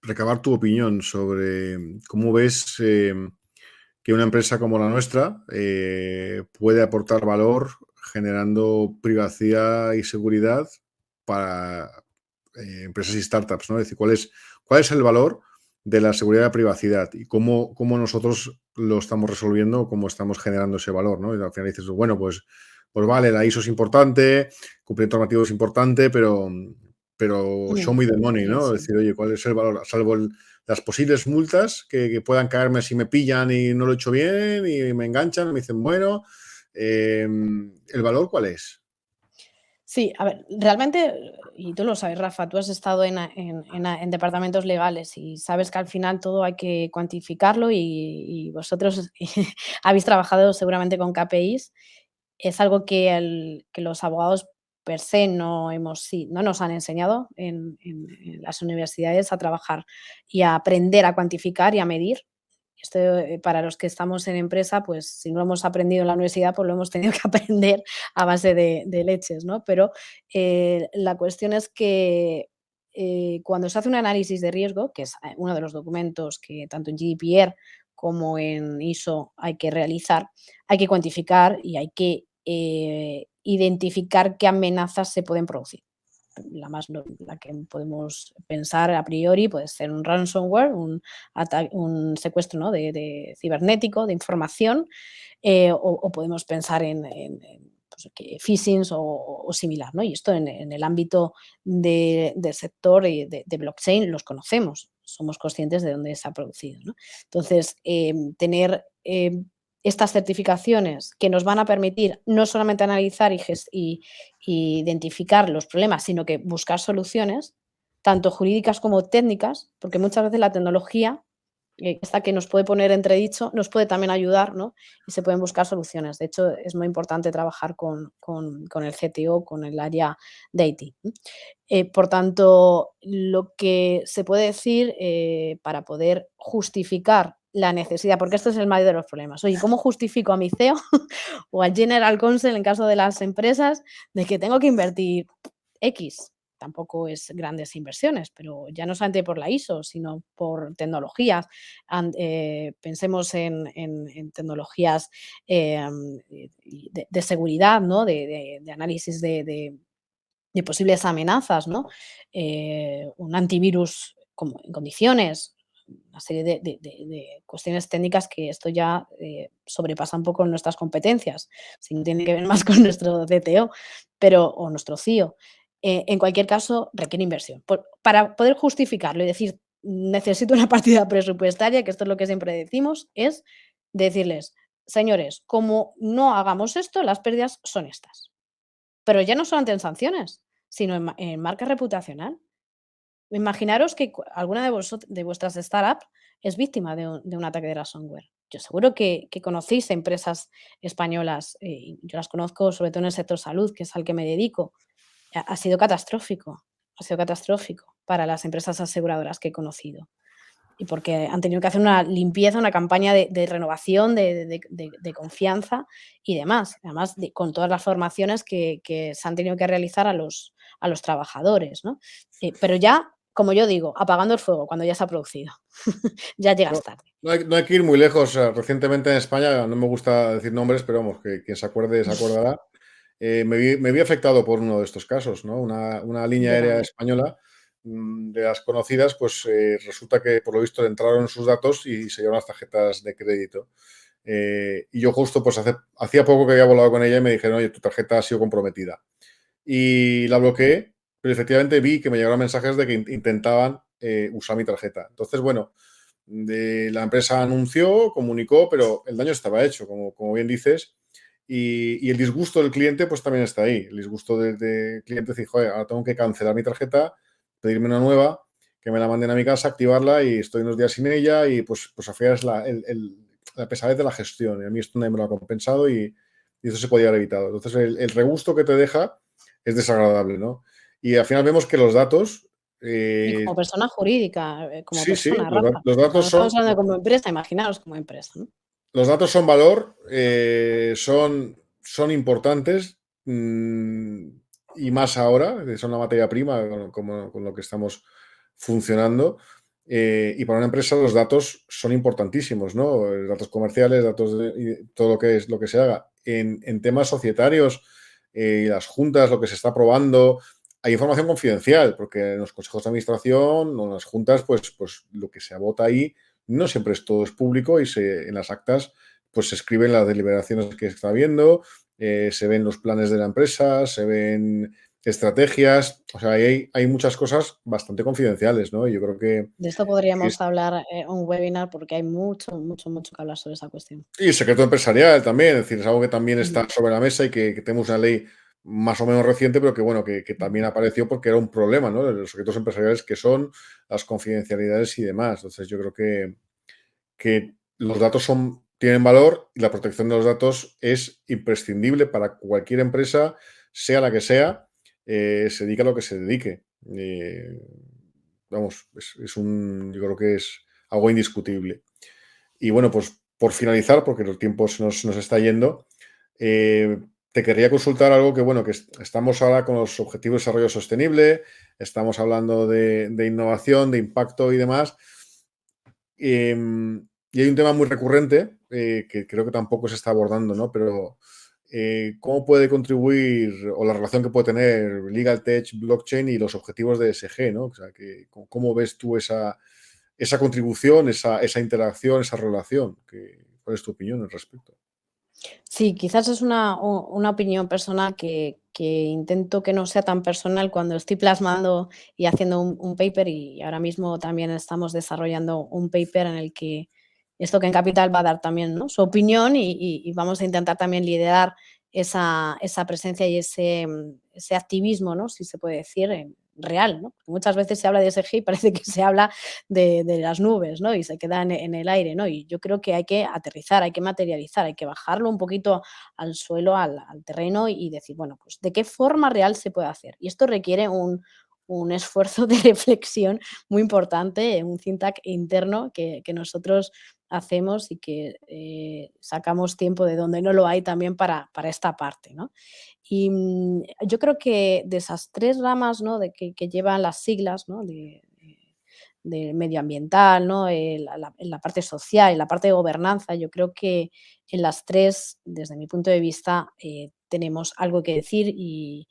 Recabar tu opinión sobre cómo ves que una empresa como la nuestra puede aportar valor generando privacidad y seguridad para empresas y startups, ¿no? Es decir, cuál es el valor de la seguridad y la privacidad y cómo nosotros lo estamos resolviendo, cómo estamos generando ese valor, ¿no? Y al final dices, bueno, pues vale, la ISO es importante, cumplimiento normativo es importante, pero show me the money, Sí, ¿no? Es sí. decir, oye, ¿cuál es el valor? Salvo las posibles multas que puedan caerme si me pillan y no lo he hecho bien y me enganchan, me dicen, bueno, ¿el valor cuál es? Sí, a ver, realmente, y tú lo sabes, Rafa, tú has estado en departamentos legales y sabes que al final todo hay que cuantificarlo y vosotros habéis trabajado seguramente con KPIs. Es algo que los abogados per se no nos han enseñado en las universidades a trabajar y a aprender a cuantificar y a medir. Esto, para los que estamos en empresa, pues si no lo hemos aprendido en la universidad, pues lo hemos tenido que aprender a base de leches, ¿no? Pero la cuestión es que cuando se hace un análisis de riesgo, que es uno de los documentos que tanto en GDPR como en ISO hay que realizar, hay que cuantificar y hay que identificar qué amenazas se pueden producir. La que podemos pensar a priori puede ser un ransomware, un secuestro, ¿no? de cibernético, de información, o podemos pensar en, pues, phishing o similar, ¿no? Y esto en el ámbito del sector y de blockchain los conocemos, somos conscientes de dónde se ha producido, ¿no? Entonces, tener estas certificaciones que nos van a permitir no solamente analizar y identificar los problemas, sino que buscar soluciones, tanto jurídicas como técnicas, porque muchas veces la tecnología, esta que nos puede poner entredicho, nos puede también ayudar, ¿no? Y se pueden buscar soluciones. De hecho, es muy importante trabajar con el CTO, con el área de IT. Por tanto, lo que se puede decir para poder justificar la necesidad, porque esto es el mayor de los problemas. Oye, ¿cómo justifico a mi CEO o al General Counsel en caso de las empresas de que tengo que invertir X? Tampoco es grandes inversiones, pero ya no solamente por la ISO, sino por tecnologías. Pensemos en tecnologías de seguridad, ¿no? De análisis de posibles amenazas, ¿no? Un antivirus como en condiciones, una serie de cuestiones técnicas que esto ya sobrepasa un poco nuestras competencias, si no tiene que ver más con nuestro CTO, pero, o nuestro CIO. En cualquier caso, requiere inversión. Para poder justificarlo y decir, necesito una partida presupuestaria, que esto es lo que siempre decimos, es decirles, señores, como no hagamos esto, las pérdidas son estas. Pero ya no solamente en sanciones, sino en marca reputacional. Imaginaros que alguna de vuestras startups es víctima de un ataque de ransomware. Yo seguro que conocéis empresas españolas, y yo las conozco sobre todo en el sector salud, que es al que me dedico. Ha sido catastrófico para las empresas aseguradoras que he conocido. Y porque han tenido que hacer una limpieza, una campaña de renovación, de confianza y demás. Además, con todas las formaciones que se han tenido que realizar a los trabajadores, ¿no? Pero ya, como yo digo, apagando el fuego cuando ya se ha producido. Ya No, llegas tarde. no hay que ir muy lejos. O sea, recientemente en España, no me gusta decir nombres, pero vamos, que quien se acuerde se acordará. Me vi afectado por uno de estos casos, ¿no? Una línea Yo aérea también. española de las conocidas, pues resulta que por lo visto le entraron sus datos y se llevaron las tarjetas de crédito. Y yo justo, pues hacía poco que había volado con ella y me dijeron, oye, tu tarjeta ha sido comprometida. Y la bloqueé, pero efectivamente vi que me llegaron mensajes de que intentaban usar mi tarjeta. Entonces, bueno, la empresa anunció, comunicó, pero el daño estaba hecho, como bien dices. Y el disgusto del cliente, pues también está ahí. El disgusto del cliente dice, joder, ahora tengo que cancelar mi tarjeta, pedirme una nueva, que me la manden a mi casa, activarla y estoy unos días sin ella y pues al final es la pesadez de la gestión. Y a mí esto nadie me lo ha compensado y eso se podía haber evitado. Entonces, el regusto que te deja es desagradable, ¿no? Y al final vemos que los datos... Y como persona jurídica, como sí, sí, persona, Rafa. los O sea, no datos estamos son, hablando como empresa, imaginaos como empresa, ¿no? los datos son valor, son importantes y más ahora, que son la materia prima con lo que estamos funcionando. Y para una empresa los datos son importantísimos, ¿no? Datos comerciales, datos y todo lo que se haga. En temas societarios, las juntas, lo que se está aprobando, hay información confidencial, porque en los consejos de administración o en las juntas, pues lo que se vota ahí no siempre todo es público y en las actas pues se escriben las deliberaciones que está habiendo, se ven los planes de la empresa, se ven estrategias, o sea, hay muchas cosas bastante confidenciales, ¿no? Y yo creo De esto que podríamos hablar, un webinar porque hay mucho, mucho, mucho que hablar sobre esa cuestión. y el secreto empresarial también, es decir, es algo que también Ujú. está sobre la mesa y que tenemos una ley más o menos reciente, pero que bueno, que también apareció porque era un problema, ¿no? De los secretos empresariales que son las confidencialidades y demás. Entonces yo creo que los datos tienen valor y la protección de los datos es imprescindible para cualquier empresa, sea la que sea, se dedique a lo que se dedique. Vamos, yo creo que es algo indiscutible. Y bueno, pues por finalizar, porque el tiempo se nos está yendo, eh, te querría consultar algo que, bueno, que estamos ahora con los Objetivos de Desarrollo Sostenible, estamos hablando de innovación, de impacto y demás. Y hay un tema muy recurrente que creo que tampoco se está abordando, ¿no? Pero ¿cómo puede contribuir o la relación que puede tener Legal Tech, blockchain y los objetivos de ESG, ¿no? O sea, ¿cómo ves tú esa contribución, esa interacción, esa relación? ¿Cuál es tu opinión al respecto? Sí, quizás es una opinión personal que intento que no sea tan personal cuando estoy plasmando y haciendo un paper, y ahora mismo también estamos desarrollando un paper en el que esto que en Capital va a dar también, ¿no?, su opinión y vamos a intentar también liderar esa presencia y ese activismo, ¿no?, si se puede decir, real, ¿no? Porque muchas veces se habla de ESG y parece que se habla de las nubes, ¿no? Y se queda en el aire, ¿no? Y yo creo que hay que aterrizar, hay que materializar, hay que bajarlo un poquito al suelo, al terreno y decir, bueno, pues de qué forma real se puede hacer. Y esto requiere un esfuerzo de reflexión muy importante, un think tank interno que nosotros hacemos y que sacamos tiempo de donde no lo hay también para esta parte, ¿no? Y yo creo que de esas tres ramas, ¿no?, que llevan las siglas, ¿no?, de medioambiental, ¿no?, la parte social y la parte de gobernanza, yo creo que en las tres, desde mi punto de vista, tenemos algo que decir y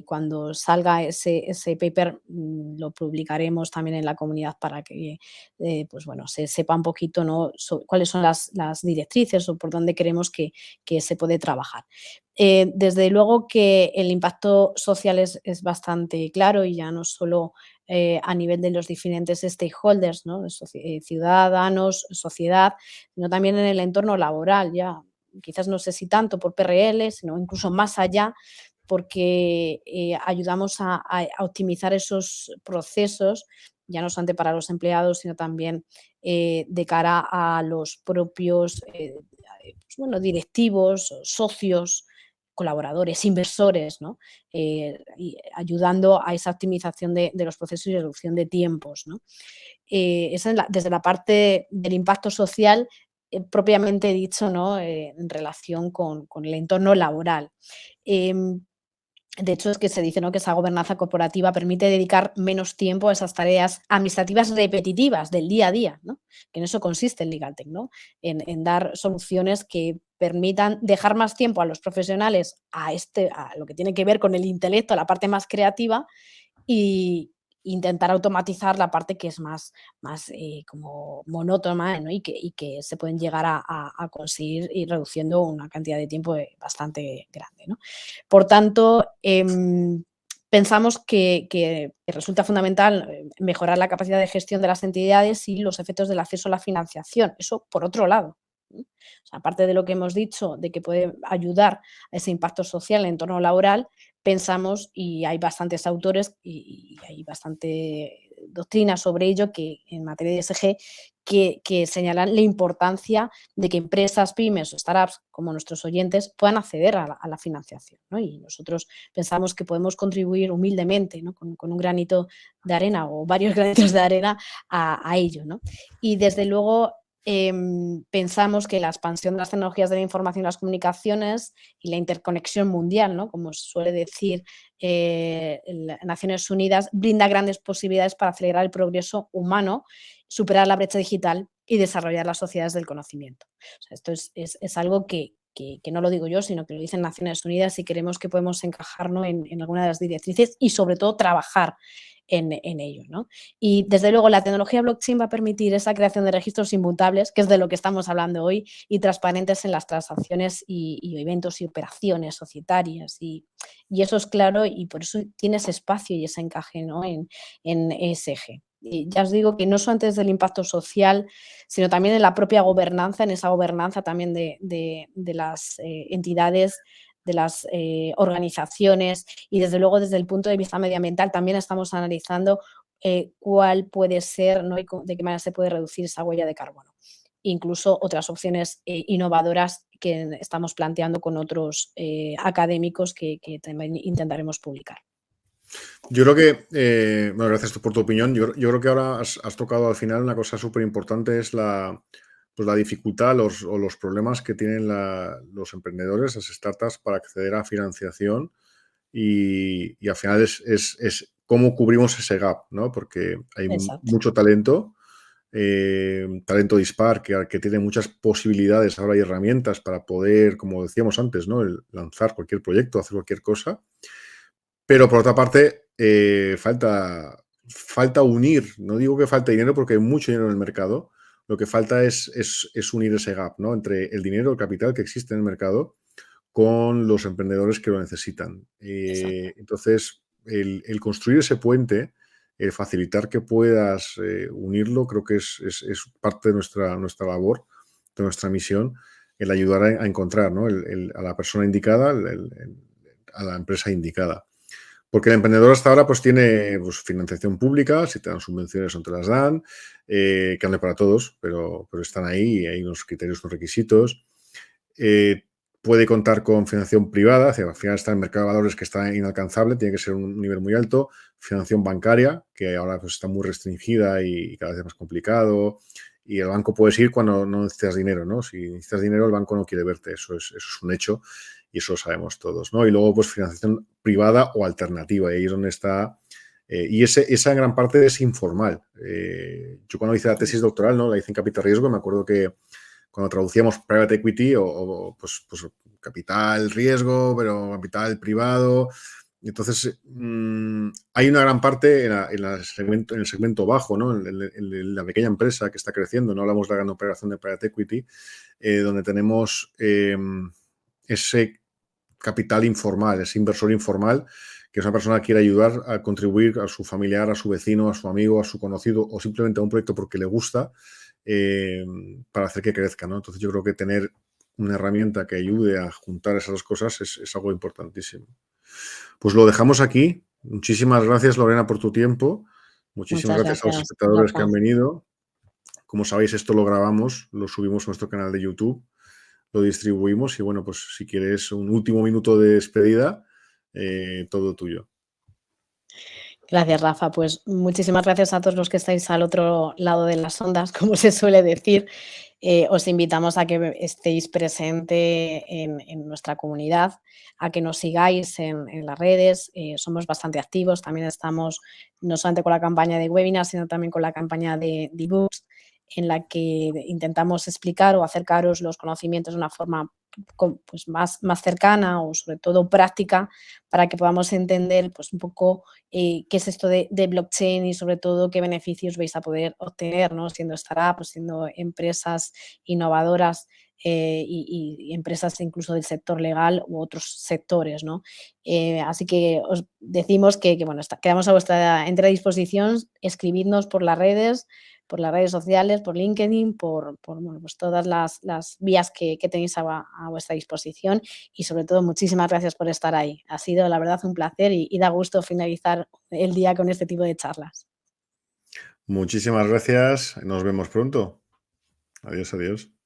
cuando salga ese paper lo publicaremos también en la comunidad para que pues bueno, se sepa un poquito, ¿no?, cuáles son las directrices o por dónde queremos que se puede trabajar. Desde luego que el impacto social es bastante claro y ya no solo a nivel de los diferentes stakeholders, ¿no?, de ciudadanos, sociedad, sino también en el entorno laboral, ya quizás no sé si tanto por PRL, sino incluso más allá, porque ayudamos a optimizar esos procesos, ya no solamente para los empleados, sino también de cara a los propios pues bueno, directivos, socios, colaboradores, inversores, ¿no? Y ayudando a esa optimización de los procesos y reducción de tiempos, ¿no? Esa es desde la parte del impacto social propiamente dicho, ¿no?, en relación con el entorno laboral. Em, de hecho, es que se dice, ¿no?, que esa gobernanza corporativa permite dedicar menos tiempo a esas tareas administrativas repetitivas del día a día, ¿no? Que en eso consiste el Legal Tech, ¿no? En dar soluciones que permitan dejar más tiempo a los profesionales a lo que tiene que ver con el intelecto, a la parte más creativa, y, intentar automatizar la parte que es más como monótona, ¿no? y que se pueden llegar a conseguir ir reduciendo una cantidad de tiempo bastante grande, ¿no? Por tanto, pensamos que resulta fundamental mejorar la capacidad de gestión de las entidades y los efectos del acceso a la financiación. Eso por otro lado. O sea, aparte de lo que hemos dicho, de que puede ayudar a ese impacto social en el entorno laboral, pensamos, y hay bastantes autores y hay bastante doctrina sobre ello, que en materia de ESG, que señalan la importancia de que empresas, pymes o startups, como nuestros oyentes, puedan acceder a la financiación, ¿no? Y nosotros pensamos que podemos contribuir humildemente, ¿no? con un granito de arena o varios granitos de arena a ello, ¿no? Y desde luego pensamos que la expansión de las tecnologías de la información y las comunicaciones y la interconexión mundial, ¿no? Como suele decir Naciones Unidas, brinda grandes posibilidades para acelerar el progreso humano, superar la brecha digital y desarrollar las sociedades del conocimiento. O sea, esto es algo que no lo digo yo, sino que lo dicen Naciones Unidas, y creemos que podemos encajarnos en alguna de las directrices y sobre todo trabajar en ello, ¿no? Y desde luego la tecnología blockchain va a permitir esa creación de registros inmutables, que es de lo que estamos hablando hoy, y transparentes en las transacciones y eventos y operaciones societarias. Y eso es claro, y por eso tiene ese espacio y ese encaje, ¿no? en ESG. Y ya os digo que no solo antes del impacto social, sino también en la propia gobernanza, en esa gobernanza también de las entidades, de las organizaciones, y desde luego desde el punto de vista medioambiental también estamos analizando cuál puede ser, ¿no? y de qué manera se puede reducir esa huella de carbono. Incluso otras opciones innovadoras que estamos planteando con otros académicos que también intentaremos publicar. Yo creo que, bueno, gracias por tu opinión. Yo creo que ahora has tocado al final una cosa súper importante, es pues la dificultad o los problemas que tienen los emprendedores, las startups, para acceder a financiación, y al final es cómo cubrimos ese gap, ¿no? Porque hay Exacto. mucho talento, talento dispar, que tiene muchas posibilidades ahora y herramientas para poder, como decíamos antes, ¿no? Lanzar cualquier proyecto, hacer cualquier cosa. Pero por otra parte, falta unir. No digo que falte dinero, porque hay mucho dinero en el mercado. Lo que falta es unir ese gap, ¿no? Entre el dinero, el capital que existe en el mercado, con los emprendedores que lo necesitan. Exacto. Entonces, el construir ese puente, el facilitar que puedas unirlo, creo que es parte de nuestra labor, de nuestra misión, el ayudar a encontrar, ¿no? A la persona indicada, a la empresa indicada. Porque el emprendedor hasta ahora pues tiene pues, financiación pública, si te dan subvenciones no te las dan, que no para todos, pero están ahí, y hay unos criterios, unos requisitos. Puede contar con financiación privada, al final está en el mercado de valores, que está inalcanzable, tiene que ser un nivel muy alto. Financiación bancaria, que ahora pues, está muy restringida y cada vez más complicado. Y el banco puedes ir cuando no necesitas dinero, ¿no? Si necesitas dinero, el banco no quiere verte, eso es un hecho, y eso lo sabemos todos, ¿no? Y luego, pues, financiación privada o alternativa, y ahí es donde está. Y esa en gran parte es informal. Yo cuando hice la tesis doctoral, ¿no? La hice en capital riesgo, me acuerdo que cuando traducíamos private equity pues capital riesgo, pero capital privado. Entonces, hay una gran parte en el segmento bajo, ¿no? En la pequeña empresa que está creciendo. No hablamos de la gran operación de private equity, donde tenemos ese capital informal, ese inversor informal, que es una persona que quiere ayudar a contribuir a su familiar, a su vecino, a su amigo, a su conocido, o simplemente a un proyecto porque le gusta, para hacer que crezca, ¿no? Entonces yo creo que tener una herramienta que ayude a juntar esas dos cosas es algo importantísimo. Pues lo dejamos aquí. Muchísimas gracias, Lorena, por tu tiempo. Muchísimas Muchas gracias a los gracias, espectadores que Rafa. han venido. Como sabéis, esto lo grabamos, lo subimos a nuestro canal de YouTube, lo distribuimos, y bueno, pues si quieres un último minuto de despedida, todo tuyo. Gracias, Rafa. Pues muchísimas gracias a todos los que estáis al otro lado de las ondas, como se suele decir. Os invitamos a que estéis presente en nuestra comunidad, a que nos sigáis en las redes. Somos bastante activos. También estamos no solamente con la campaña de webinars, sino también con la campaña de ebooks. en la que intentamos explicar o acercaros los conocimientos de una forma pues más cercana o sobre todo práctica para que podamos entender pues un poco qué es esto de blockchain y sobre todo qué beneficios vais a poder obtener, ¿no? Siendo startups, siendo empresas innovadoras y empresas incluso del sector legal u otros sectores, ¿no? Así que os decimos que bueno, quedamos a vuestra entera disposición, escribidnos por las redes sociales, por LinkedIn, por bueno, pues todas las vías que tenéis a vuestra disposición y sobre todo muchísimas gracias por estar ahí. Ha sido la verdad un placer y da gusto finalizar el día con este tipo de charlas. Muchísimas gracias. Nos vemos pronto. Adiós, adiós.